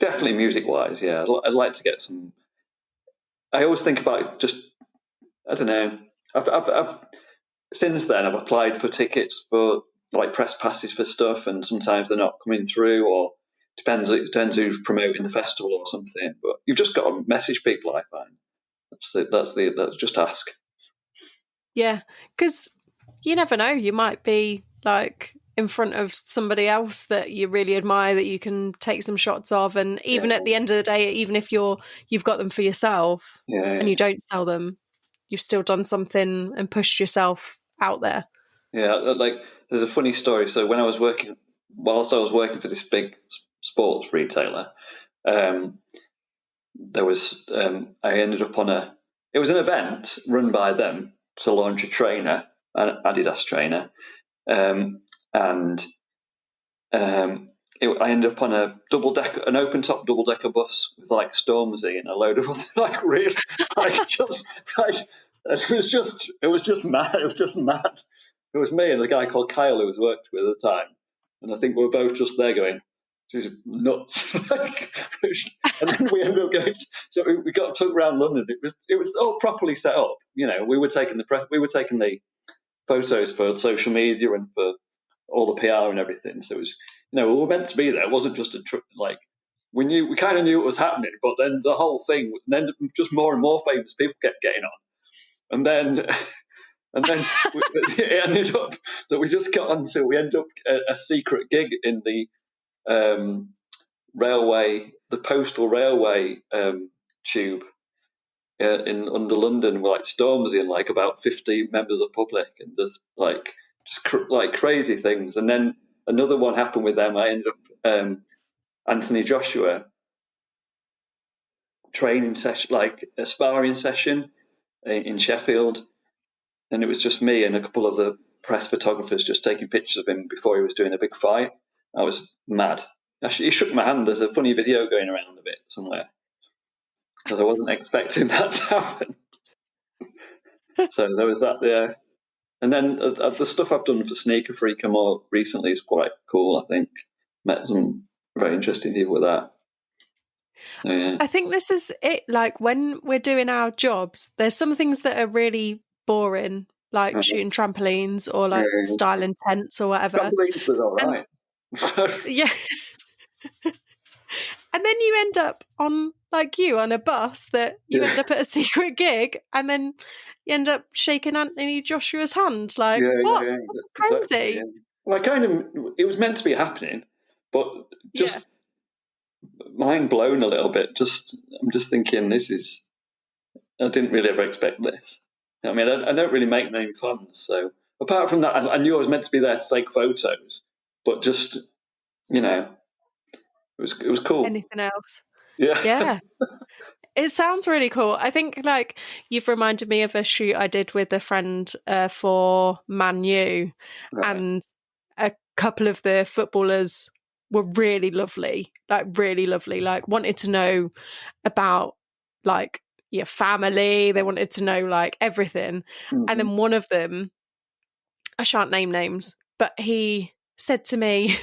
definitely music wise. Yeah, I'd like to get some. I always think about just I don't know. I've since then I've applied for tickets for like press passes for stuff, and sometimes they're not coming through, or it depends who's promoting the festival or something. But you've just got to message people. I find that's just ask. Yeah. Because you never know. You might be like in front of somebody else that you really admire that you can take some shots of. And even at the end of the day, even if you've got them for yourself and you don't sell them, you've still done something and pushed yourself out there. Yeah, like there's a funny story. So whilst I was working for this big sports retailer, there was I ended up it was an event run by them to launch a trainer, an Adidas trainer, and I ended up on an open top double decker bus with like Stormzy and a load of other like really like just like it was just mad. It was just mad. It was me and the guy called Kyle who was worked with at the time, and I think we were both just there going, "This is nuts." And then we ended up going. So we got took around London. It was all properly set up. We were taking the photos for social media and for all the PR and everything. So it was, we were meant to be there. It wasn't just like we kind of knew it was happening, but then the whole thing, then just more and more famous people kept getting on, and then it ended up that we ended up a secret gig in the the postal railway tube in under London, with like Stormzy and like about 50 members of the public, and like crazy things. And then another one happened with them. I ended up Anthony Joshua training session, like a sparring session in Sheffield, and it was just me and a couple of the press photographers just taking pictures of him before he was doing a big fight. I was mad. Actually, he shook my hand. There's a funny video going around a bit somewhere because I wasn't expecting that to happen. So there was that there. And then the stuff I've done for Sneaker Freak more recently is quite cool, I think. Met some very interesting people with that. Yeah. I think this is it. Like when we're doing our jobs, there's some things that are really boring, like shooting trampolines or like styling tents or whatever. Trampolines was all right. Yeah. And then you end up on a bus that you end up at a secret gig, and then you end up shaking Anthony Joshua's hand. Like, what? Yeah. That's crazy. Yeah. Well, it was meant to be happening, but just mind blown a little bit. I'm just thinking, I didn't really ever expect this. I mean, I don't really make many plans, so apart from that, I knew I was meant to be there to take photos, but just, it was cool. Anything else? Yeah. Yeah. It sounds really cool. I think you've reminded me of a shoot I did with a friend for Man U, and a couple of the footballers were really lovely, like wanted to know about like your family. They wanted to know like everything. Mm-hmm. And then one of them, I shan't name names, but he said to me,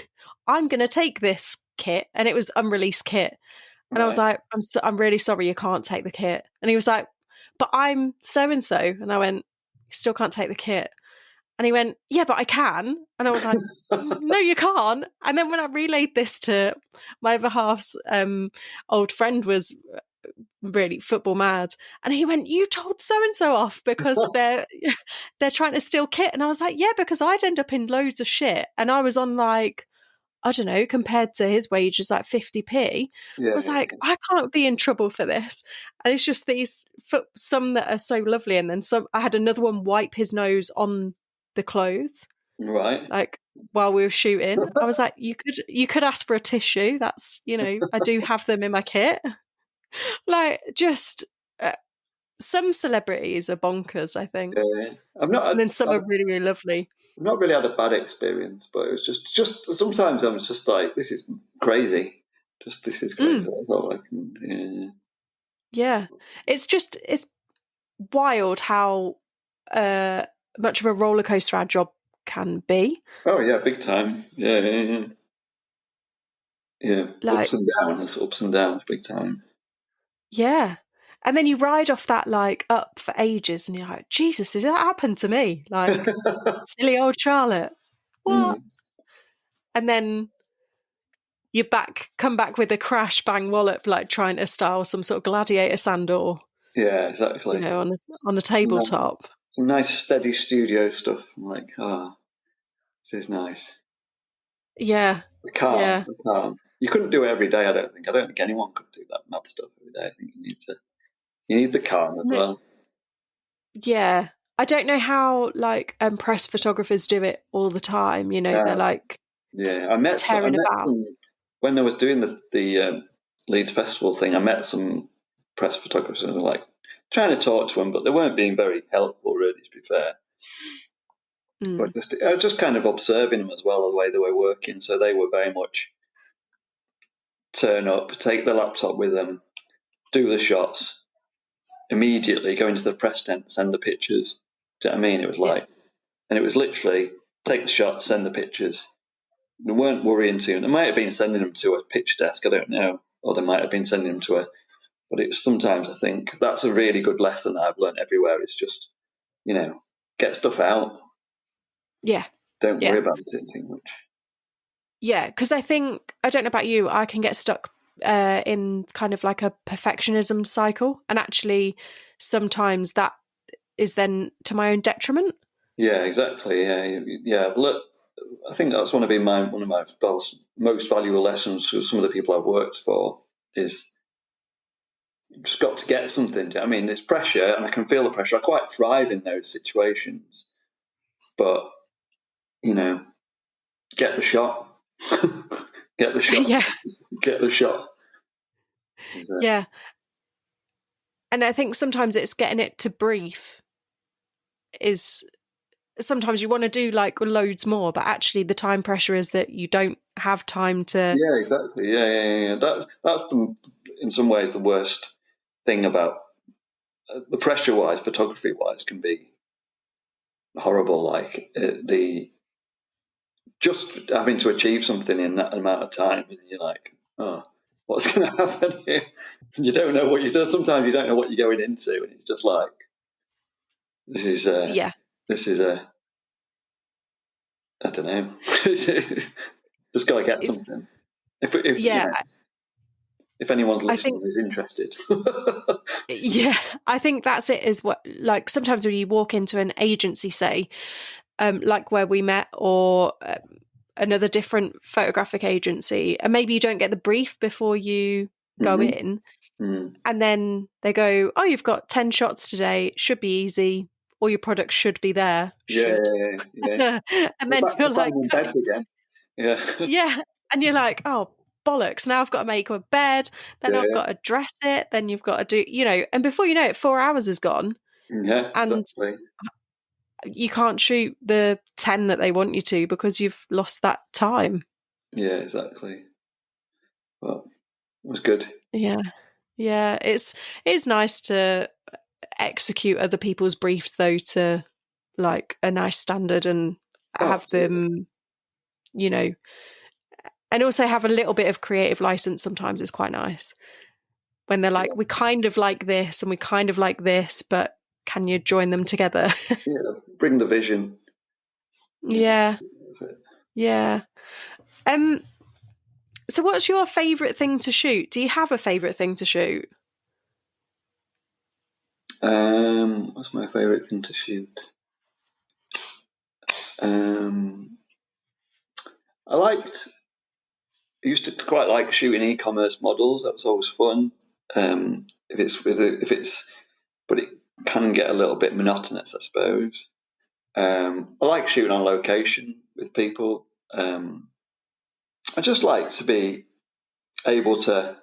"I'm going to take this kit," and it was unreleased kit. And I was Right. like, I'm really sorry you can't take the kit. And he was like, but I'm so and so. And I went, you still can't take the kit. And he went, yeah, but I can. And I was like, no, you can't. And then when I relayed this to my other half's old friend was really football mad. And he went, you told so and so off because they're trying to steal kit. And I was like, yeah, because I'd end up in loads of shit. And I was on like, I don't know, compared to his wages, like 50p. I Yeah, was like, I can't be in trouble for this. And it's just these, some that are so lovely. And then some, I had another one wipe his nose on the clothes, right. like while we were shooting. I was like, you could ask for a tissue. That's, I do have them in my kit. Like, just some celebrities are bonkers, I think. Yeah. I've not And had, then some are really, really lovely. I've not really had a bad experience, but it was just sometimes I'm just like, this is crazy. Just this is crazy. Mm, That's all I can. Yeah. yeah. It's wild how much of a roller coaster our job can be. Oh yeah, big time. Yeah, yeah, yeah. Yeah, Like, ups and downs, big time. yeah. And then you ride off that like up for ages and you're like, Jesus, did that happen to me? Like, silly old Charlotte. What? Mm, And then you come back with a crash bang wallop, like trying to style some sort of gladiator sandal, yeah, exactly. on a Some tabletop. nice steady studio stuff. I'm like, this is nice. Yeah. Yeah. The calm. You couldn't do it every day. I don't think. I don't think anyone could do that mad stuff every day. I think you need the calm as No, well. yeah. I don't know how like press photographers do it all the time. They're Uh, like yeah, I tearing met about. some when I was doing the Leeds Festival thing. I met some press photographers and I was like trying to talk to them, but they weren't being very helpful, really. To be fair, but Mm, I was just kind of observing them as well, the way they were working. So they were very much turn up, take the laptop with them, do the shots, immediately go into the press tent, send the pictures. Do you know what I mean? It was yeah. like, and it was literally take the shot, send the pictures. They weren't worrying too. They might have been sending them to a picture desk, I don't know, or they might have been sending them to a. But it was sometimes I think that's a really good lesson that I've learned everywhere. It's just get stuff out. Yeah. Don't worry Yeah. about it too much. Yeah. Because I think, I don't know about you, I can get stuck in kind of like a perfectionism cycle. And actually, sometimes that is then to my own detriment. Yeah, exactly. Yeah, yeah. Look, I think that's one of my most valuable lessons for some of the people I've worked for is you've just got to get something. I mean, it's pressure, and I can feel the pressure. I quite thrive in those situations, but you know, get the shot, get the shot, Yeah. get the shot. Yeah. And I think sometimes it's getting it to brief is sometimes you want to do like loads more, but actually the time pressure is that you don't have time to. Yeah, exactly. Yeah, yeah, yeah. That's in some ways the worst thing about the pressure wise, photography wise, can be horrible. Like the just having to achieve something in that amount of time, and you're like, oh, what's going to happen here? And you don't know what you do. Sometimes you don't know what you're going into, and it's just like this is Yeah. this is a I don't know. Just got to get It's, something. If yeah. if anyone's I listening think, who's interested. yeah, I think that's it is what, like sometimes when you walk into an agency, say, like where we met or another different photographic agency, and maybe you don't get the brief before you go Mm-hmm. in. Mm. And then they go, oh, you've got 10 shots today. Should be easy. All your products should be there. Yeah, Should. yeah, yeah, yeah. And We're then back you're to like, finding beds again. Yeah, yeah. And you're like, oh, bollocks. Now I've got to make a bed. Then I've yeah, got to dress it. Then you've got to do, and before you know it, 4 hours is gone yeah, and exactly. you can't shoot the 10 that they want you to because you've lost that time. Yeah, exactly. Well, it was good. Yeah. Yeah. It's nice to execute other people's briefs though to like a nice standard and Oh, have absolutely. them, you know, And also have a little bit of creative license sometimes is quite nice. When they're like, we kind of like this and we kind of like this, but can you join them together? Yeah, bring the vision. Yeah. Yeah. Um, so what's your favourite thing to shoot? Do you have a favourite thing to shoot? What's my favourite thing to shoot? I used to quite like shooting e-commerce models. That was always fun. But it can get a little bit monotonous, I suppose. I like shooting on location with people. I just like to be able to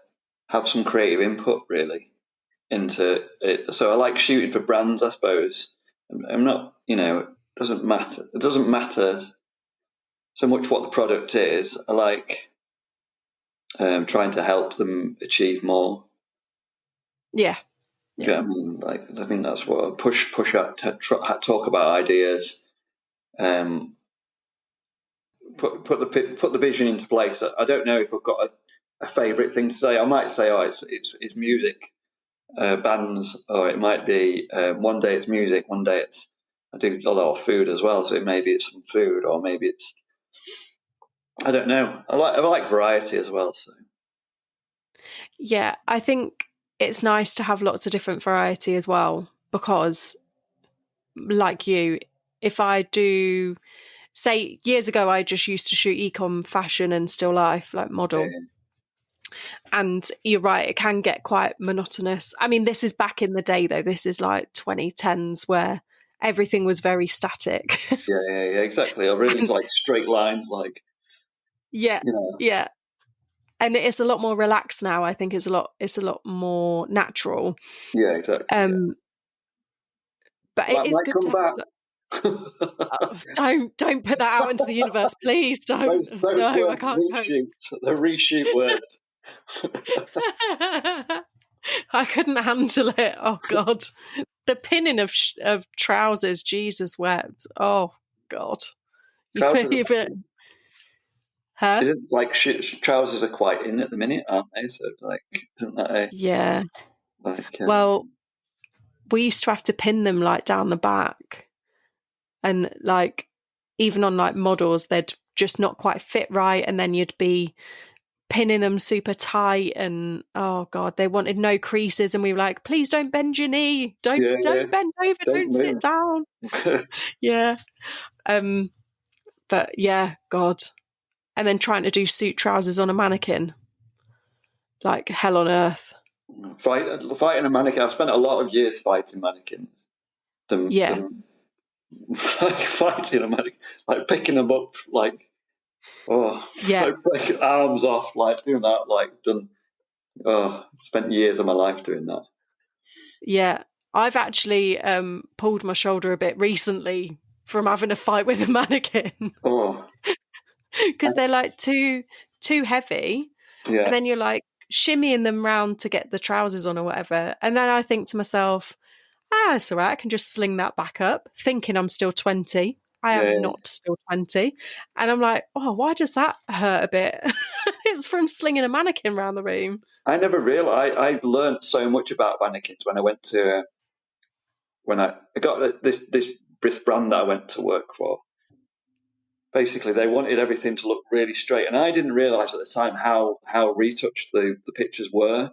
have some creative input, really, into it. So I like shooting for brands, I suppose. I'm not, it doesn't matter. It doesn't matter so much what the product is. I like trying to help them achieve more. Yeah. Yeah, I mean, like I think that's what push up to talk about ideas, put the vision into place. I don't know if I've got a favourite thing to say. I might say, oh, it's music, bands, or it might be one day it's music, one day it's I do a lot of food as well. So maybe it's some food, or maybe it's I don't know. I like variety as well. So Yeah, I think it's nice to have lots of different variety as well because, like you, if I do, say, years ago, I just used to shoot ecom fashion and still life, like model. yeah, And you're right, it can get quite monotonous. I mean, this is back in the day, though. This is like 2010s where everything was very static. yeah, exactly. I really And like straight line, like yeah, you know, yeah. And it's a lot more relaxed now. I think it's a lot more natural. yeah, exactly. Yeah. Um, but Well, it that is might good come to back. don't put that out into the universe, please don't. Those No, I words can't cope. reshoot. The reshoot words. I couldn't handle it. Oh God, the pinning of trousers. Jesus wept. Oh God, Trousers. you've it, huh? Isn't like trousers are quite in at the minute, aren't they? So like, isn't that a Yeah. like? Well, we used to have to pin them like down the back, and like even on like models, they'd just not quite fit right, and then you'd be pinning them super tight, and oh God, they wanted no creases, and we were like, please don't bend your knee, Yeah, yeah. don't bend over, Don't don't sit move. down. Yeah. Um, but yeah, God. And then trying to do suit trousers on a mannequin, like hell on earth. Fighting a mannequin. I've spent a lot of years fighting mannequins. Yeah. Like fighting a mannequin, like picking them up, like Yeah. like breaking arms off, like doing that, like done. Oh, spent years of my life doing that. Yeah. I've actually pulled my shoulder a bit recently from having a fight with a mannequin Oh, because they're like too heavy, and yeah, then you're like shimmying them round to get the trousers on or whatever, and then I think to myself, it's all right, I can just sling that back up, thinking I'm still 20. I am yeah. not still 20, and I'm like, oh, why does that hurt a bit? It's from slinging a mannequin around the room. I never realized. I learned so much about mannequins when I went to when I got this brand that I went to work for. Basically, they wanted everything to look really straight, and I didn't realize at the time how retouched the pictures were.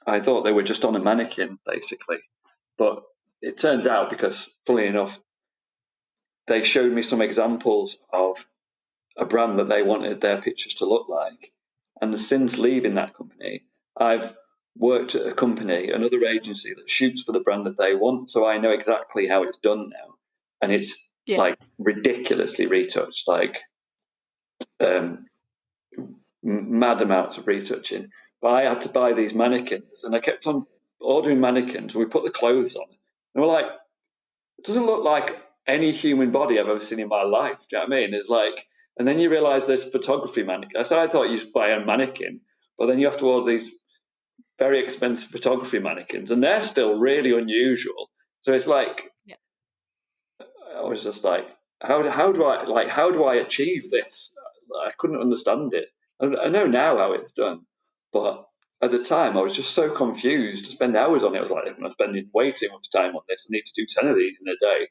I thought they were just on a mannequin, basically. But it turns out, because funnily enough, they showed me some examples of a brand that they wanted their pictures to look like. And since leaving that company, I've worked at a company, another agency that shoots for the brand that they want. So I know exactly how it's done now. And it's Yeah, like ridiculously retouched, like um, mad amounts of retouching. But I had to buy these mannequins and I kept on ordering mannequins. We put the clothes on and we're like, it doesn't look like any human body I've ever seen in my life. Do you know what I mean? It's like, and then you realize there's photography mannequin. So I thought you just buy a mannequin, but then you have to order these very expensive photography mannequins, and they're still really unusual. So it's like, yeah, I was just like, how do I achieve this? I couldn't understand it. I know now how it's done, but at the time I was just so confused. To spend hours on it, I was like, I'm spending way too much time on this. I need to do 10 of these in a day,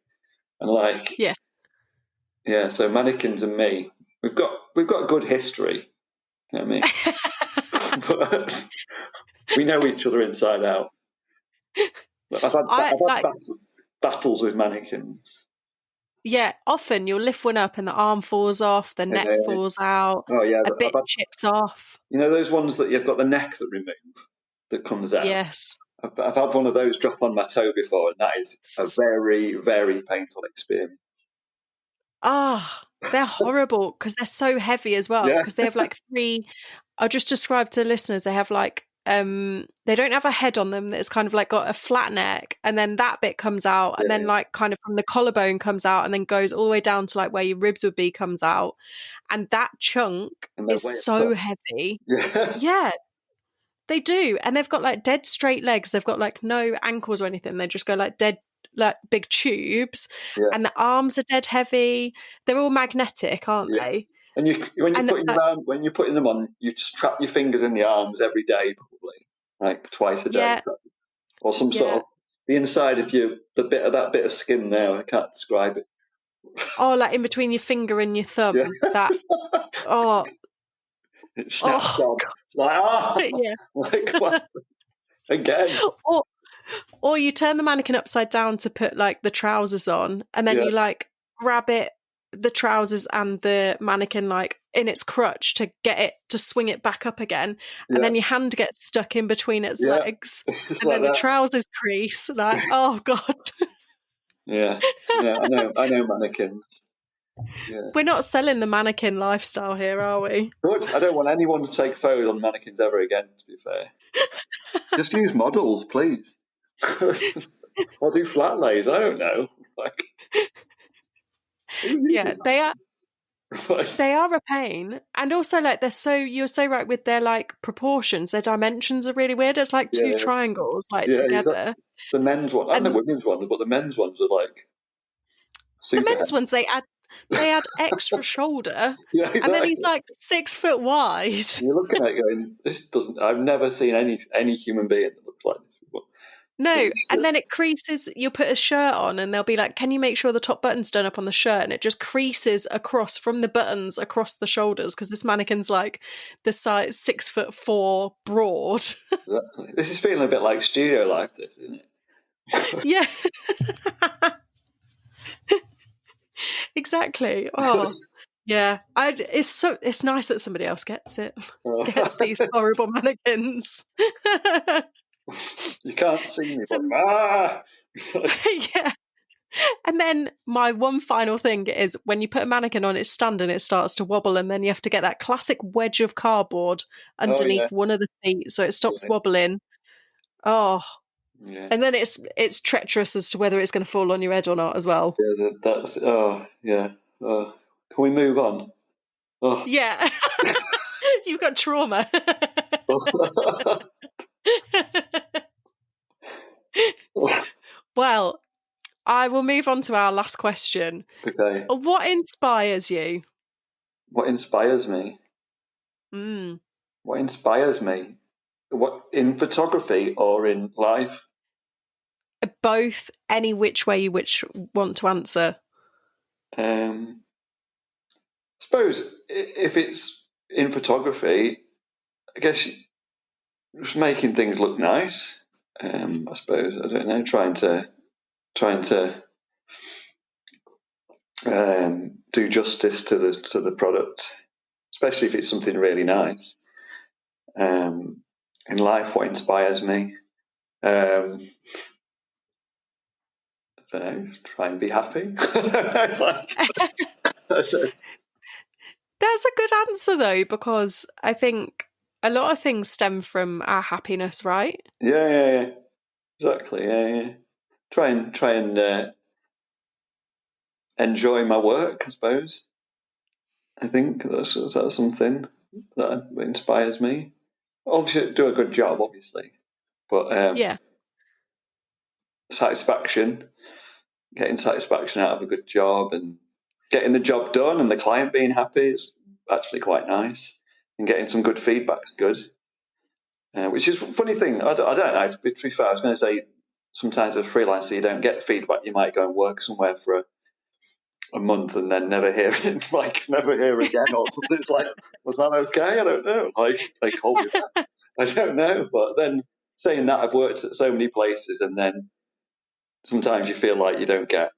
and like, Yeah. yeah. So mannequins and me, we've got good history. You know what I mean? But we know each other inside out. I've I had like, battles with mannequins. yeah, often you'll lift one up and the arm falls off, the neck Uh, falls out, oh yeah, a I've bit had, chips off. you know those ones that you've got the neck that remove that comes out. Yes. I've had one of those drop on my toe before, and that is a very, very painful experience. Ah, they're horrible because they're so heavy as well. Yeah, Because they have like three. I'll just describe to listeners. They have like they don't have a head on them. That's kind of like got a flat neck, and then that bit comes out, and yeah, then like kind of from the collarbone comes out, and then goes all the way down to like where your ribs would be comes out, and that chunk and they is weigh a so ton. heavy. Yeah, Yeah, they do. And they've got like dead straight legs. They've got like no ankles or anything. They just go like dead, like big tubes. yeah, And the arms are dead heavy. They're all magnetic, aren't yeah. they? And And when you're putting them on, you just trap your fingers in the arms every day, probably like twice a day, yeah, or some sort yeah. of the inside of that bit of skin there. I can't describe it. Oh, like in between your finger and your Yeah, thumb. That, oh, it snaps oh, on. Like yeah. like what? Again. Or, or you turn the mannequin upside down to put like the trousers on, and then Yeah, you like grab it, the trousers and the mannequin like in its crutch to get it to swing it back up again, and yeah, then your hand gets stuck in between its yeah. legs, It's and like then the that. trousers crease. Like, oh god, Yeah, yeah. I know mannequins. Yeah. we're not selling the mannequin lifestyle here, are we? Good. I don't want anyone to take photos on mannequins ever again, to be fair. Just use models, please. Or do flat lays, I don't know. Like, who Yeah, uses that? they are a pain, and also like they're so you're so right with their like proportions. Their dimensions are really weird. It's like two Yeah, triangles like yeah, together, the men's one and the and women's one, but the men's ones are like the super men's heavy. ones they add extra shoulder, Yeah, and then he's exactly. like 6 foot wide. You're looking at it going, this doesn't, I've never seen any human being that looks like this before. No, and then it creases. You put a shirt on, and they'll be like, "Can you make sure the top button's done up on the shirt?" And it just creases across from the buttons across the shoulders because this mannequin's like the size 6'4" broad. Exactly. This is feeling a bit like studio life, this, isn't it? Yeah, exactly. Oh, yeah. It's nice that somebody else gets it. Gets these horrible mannequins. You can't see me, but So, yeah. And then my one final thing is when you put a mannequin on its stand and it starts to wobble, and then you have to get that classic wedge of cardboard oh yeah, underneath one of the feet so it stops yeah, wobbling. Oh, yeah, and then it's treacherous as to whether it's going to fall on your head or not as well. yeah. That's oh yeah. Can we move on? Oh. Yeah, you've got trauma. Well, I will move on to our last question. Okay. What inspires you? What inspires me? Mm, What inspires me? What in photography or in life? both, any which way you want to answer. I suppose if it's in photography, I guess just making things look nice. I suppose I don't know, trying to do justice to the product, especially if it's something really nice. In life, what inspires me? I don't know. Try and be happy. That's a good answer though, because I think a lot of things stem from our happiness, right? Yeah, exactly. Yeah. Try and enjoy my work. I suppose. I think that's something that inspires me. Obviously, do a good job, obviously, but Yeah. satisfaction, getting satisfaction out of a good job and getting the job done and the client being happy is actually quite nice. and getting some good feedback is good. Which is a funny thing. I don't know. To be fair, I was going to say sometimes as a freelancer you don't get feedback. You might go and work somewhere for a month and then never hear it, like never hear again or something. It's like, was that okay? I don't know. Like they called me that. I don't know. But then saying that, I've worked at so many places, and then sometimes you feel like you don't get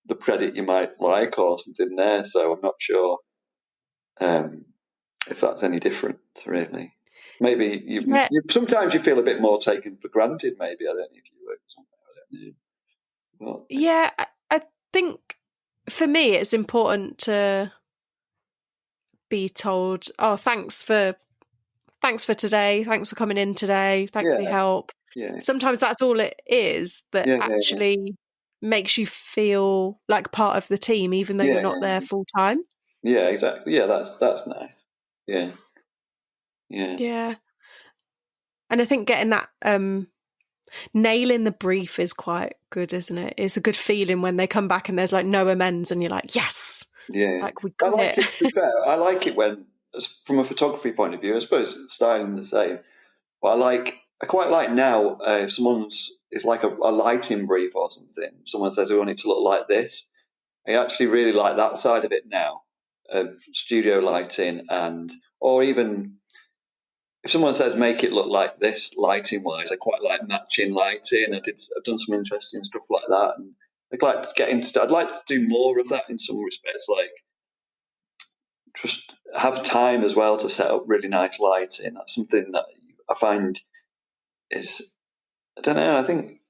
the credit you might like or something there. So I'm not sure if that's any different, really. Maybe sometimes you feel a bit more taken for granted. Maybe I don't know if you work somewhere. I don't know. But, Yeah, I think for me it's important to be told, "Oh, thanks for today. Thanks for coming in today. Thanks for your help." Yeah. Sometimes that's all it is that actually makes you feel like part of the team, even though you're not there full time. Yeah, exactly. Yeah, that's nice. Yeah. Yeah. And I think getting that nailing the brief is quite good, isn't it? It's a good feeling when they come back and there's like no amends and you're like, yes. Yeah. Like we I got like it. it, to be fair, I like it when, from a photography point of view, I suppose styling the same. But I quite like now if it's like a lighting brief or something. Someone says we want it to look like this. I actually really like that side of it now, of studio lighting, or even if someone says make it look like this lighting wise, I quite like matching lighting. I've done some interesting stuff like that, and I'd like to do more of that in some respects, like just have time as well to set up really nice lighting. That's something that I find is, I don't know, I think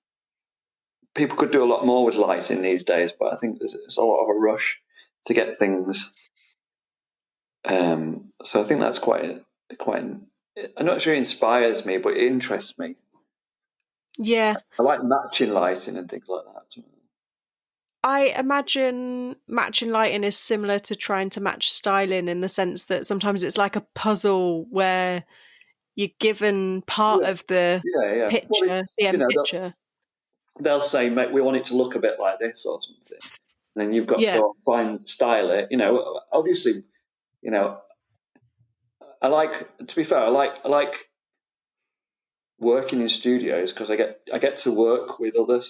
people could do a lot more with lighting these days, but I think there's a lot of a rush to get things. So I think that's I'm not sure it inspires me, but it interests me. Yeah. I like matching lighting and things like that. I imagine matching lighting is similar to trying to match styling in the sense that sometimes it's like a puzzle where you're given part of the picture, the end picture. They'll say, mate, we want it to look a bit like this or something. And then you've got to Yeah. go and find, style it. Obviously, to be fair, I like working in studios because I get to work with other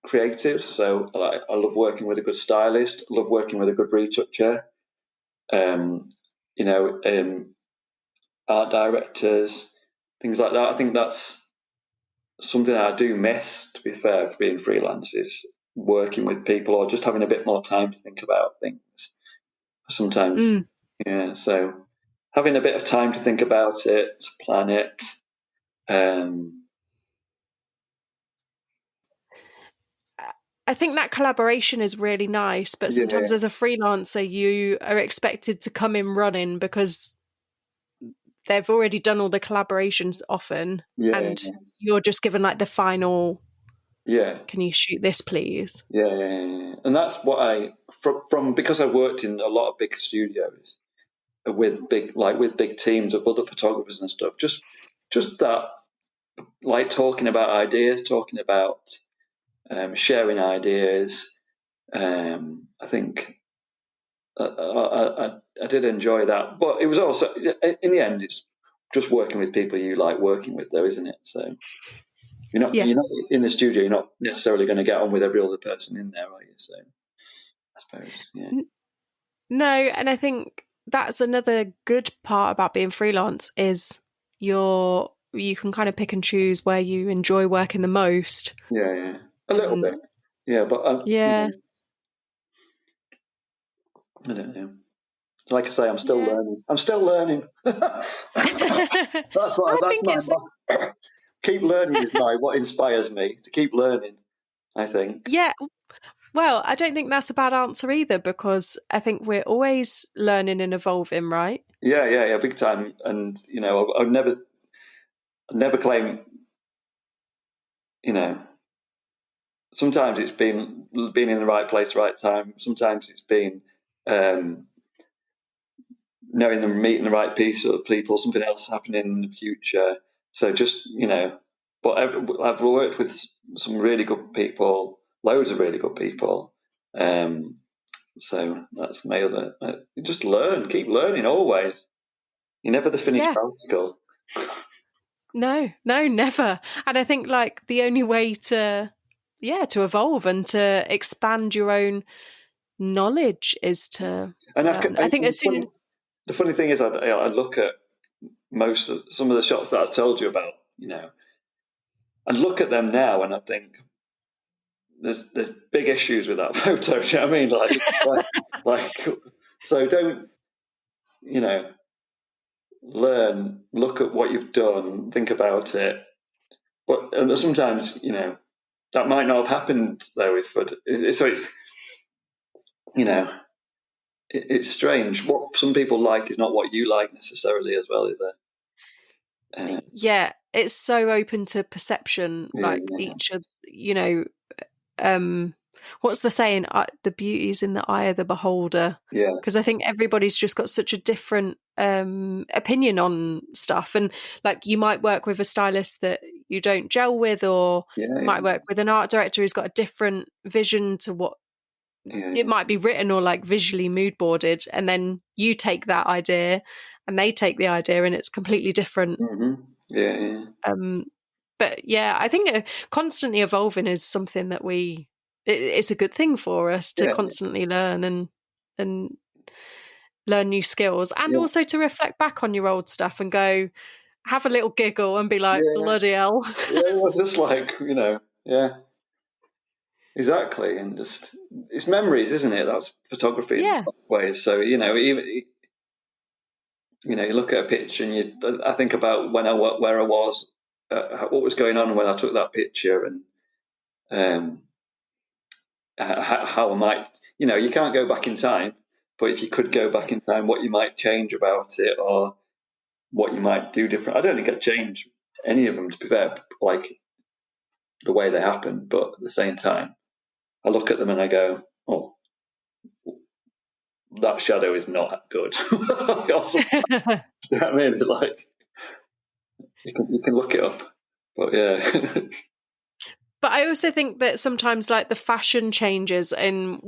creatives. So I love working with a good stylist. I love working with a good retoucher. Um, art directors, things like that. I think that's something I do miss, to be fair, for being freelance, is working with people or just having a bit more time to think about things. Sometimes, so having a bit of time to think about it, to plan it. I think that collaboration is really nice, but sometimes as a freelancer, you are expected to come in running because they've already done all the collaborations often, and you're just given like the final. Can you shoot this, please? Yeah. And that's what from because I worked in a lot of big studios with big teams of other photographers and stuff. Just that, like talking about ideas, talking about sharing ideas. I think I did enjoy that, but it was also, in the end, it's just working with people you like working with, though, isn't it? So you're not in the studio. You're not necessarily going to get on with every other person in there, are you? So I suppose, yeah. No, and I think that's another good part about being freelance is you can kind of pick and choose where you enjoy working the most. Yeah, a little bit. Yeah, but I don't know. Like I say, I'm still learning. I'm still learning. Keep learning is what inspires me to keep learning, I think. Yeah. Well, I don't think that's a bad answer either, because I think we're always learning and evolving, right? Yeah, big time. And I'd never claim. Sometimes it's been being in the right place, right time. Sometimes it's been knowing them, meeting the right people, something else happening in the future. So just but I've worked with some really good people, loads of really good people. So that's my other. Just keep learning always. You're never the finished article. No, never. And I think like the only way to evolve and to expand your own knowledge is to learn. I think as soon the funny thing is, I look at some of the shots that I told you about, and look at them now, and I think there's big issues with that photo. Do you know what I mean? Like, so don't, learn, look at what you've done, think about it. But sometimes, that might not have happened though. So it's, it's strange. What some people like is not what you like necessarily as well, is it? Yeah, it's so open to perception. Each of, what's the saying? The beauty's in the eye of the beholder. Yeah. Because I think everybody's just got such a different opinion on stuff. And like you might work with a stylist that you don't gel with, or you might work with an art director who's got a different vision to what it might be written or like visually mood boarded. And then you take that idea and they take the idea and it's completely different. Mm-hmm. Yeah. But yeah, I think constantly evolving is something that it's a good thing for us to constantly learn and learn new skills, and also to reflect back on your old stuff and go have a little giggle and be like, bloody hell. Just like, exactly. And just, it's memories, isn't it? That's photography in some ways. So, even, you look at a picture and I think about where I was, what was going on when I took that picture, and how I might, you can't go back in time, but if you could go back in time, what you might change about it or what you might do different. I don't think I'd change any of them, to be fair, like the way they happen. But at the same time, I look at them and I go, oh, that shadow is not good. You know what I mean? It's like, you can look it up. But yeah. But I also think that sometimes like the fashion changes in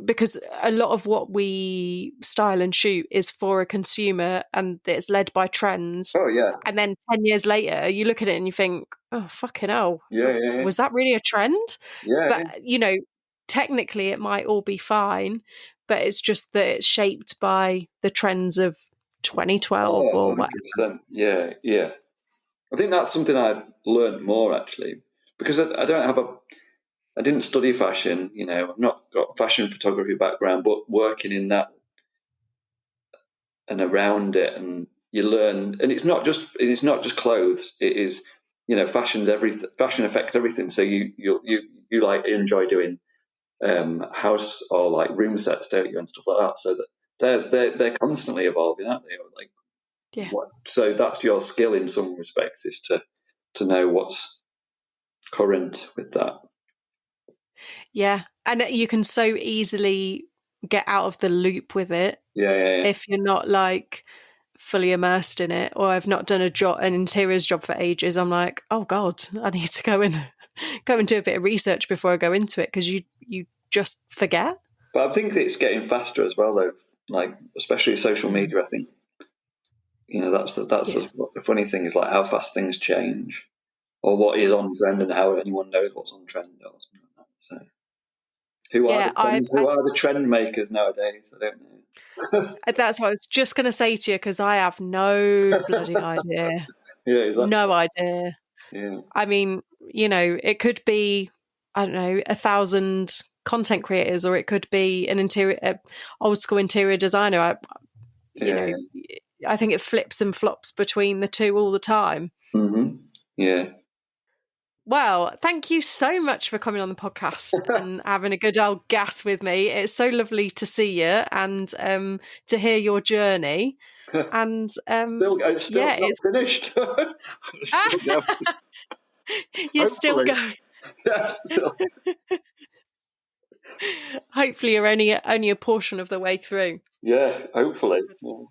because a lot of what we style and shoot is for a consumer and it's led by trends. Oh yeah. And then 10 years later, you look at it and you think, oh, fucking hell. Yeah. Was that really a trend? Yeah. But, technically it might all be fine, but it's just that it's shaped by the trends of 2012 or whatever. Yeah. I think that's something I've learned more actually, because I didn't study fashion, I've not got fashion photography background, but working in that and around it, and you learn, and it's not just clothes. It is, fashion's everything. Fashion affects everything. So you like enjoy doing house or like room sets, don't you, and stuff like that. So that they're constantly evolving, aren't they? Like, yeah. So that's your skill in some respects, is to know what's current with that. Yeah, and you can so easily get out of the loop with it. Yeah. If you're not like fully immersed in it, or I've not done an interiors job for ages, I'm like, oh God, I need to go and do a bit of research before I go into it, because you just forget. But I think it's getting faster as well, though. Like, especially social media, I think. That's the funny thing, is like how fast things change, or what is on trend, and how anyone knows what's on trend or something like that. So, who are the trend makers nowadays? I don't know. That's what I was just going to say to you, because I have no bloody idea. Yeah, exactly. No idea. Yeah. I mean, it could be, I don't know, 1,000 content creators, or it could be an old school interior designer. I think it flips and flops between the two all the time. Mm-hmm. Yeah. Well, thank you so much for coming on the podcast and having a good old gas with me. It's so lovely to see you and to hear your journey. And it's finished. You're still going. Yeah, still. Hopefully you're only a portion of the way through. Yeah, hopefully. Yeah.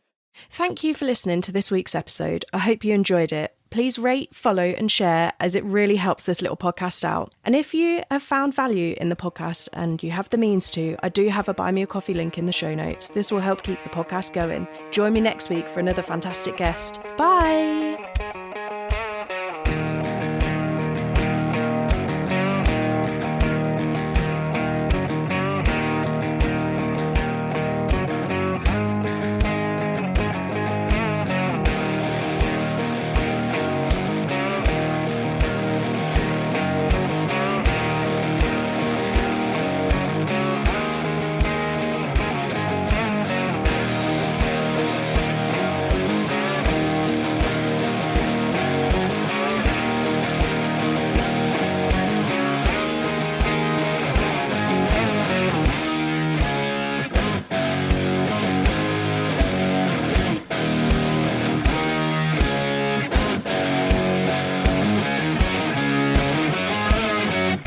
Thank you for listening to this week's episode. I hope you enjoyed it. please rate, follow and share, as it really helps this little podcast out. And if you have found value in the podcast and you have the means to, I do have a Buy Me a Coffee link in the show notes. This will help keep the podcast going. Join me next week for another fantastic guest. Bye!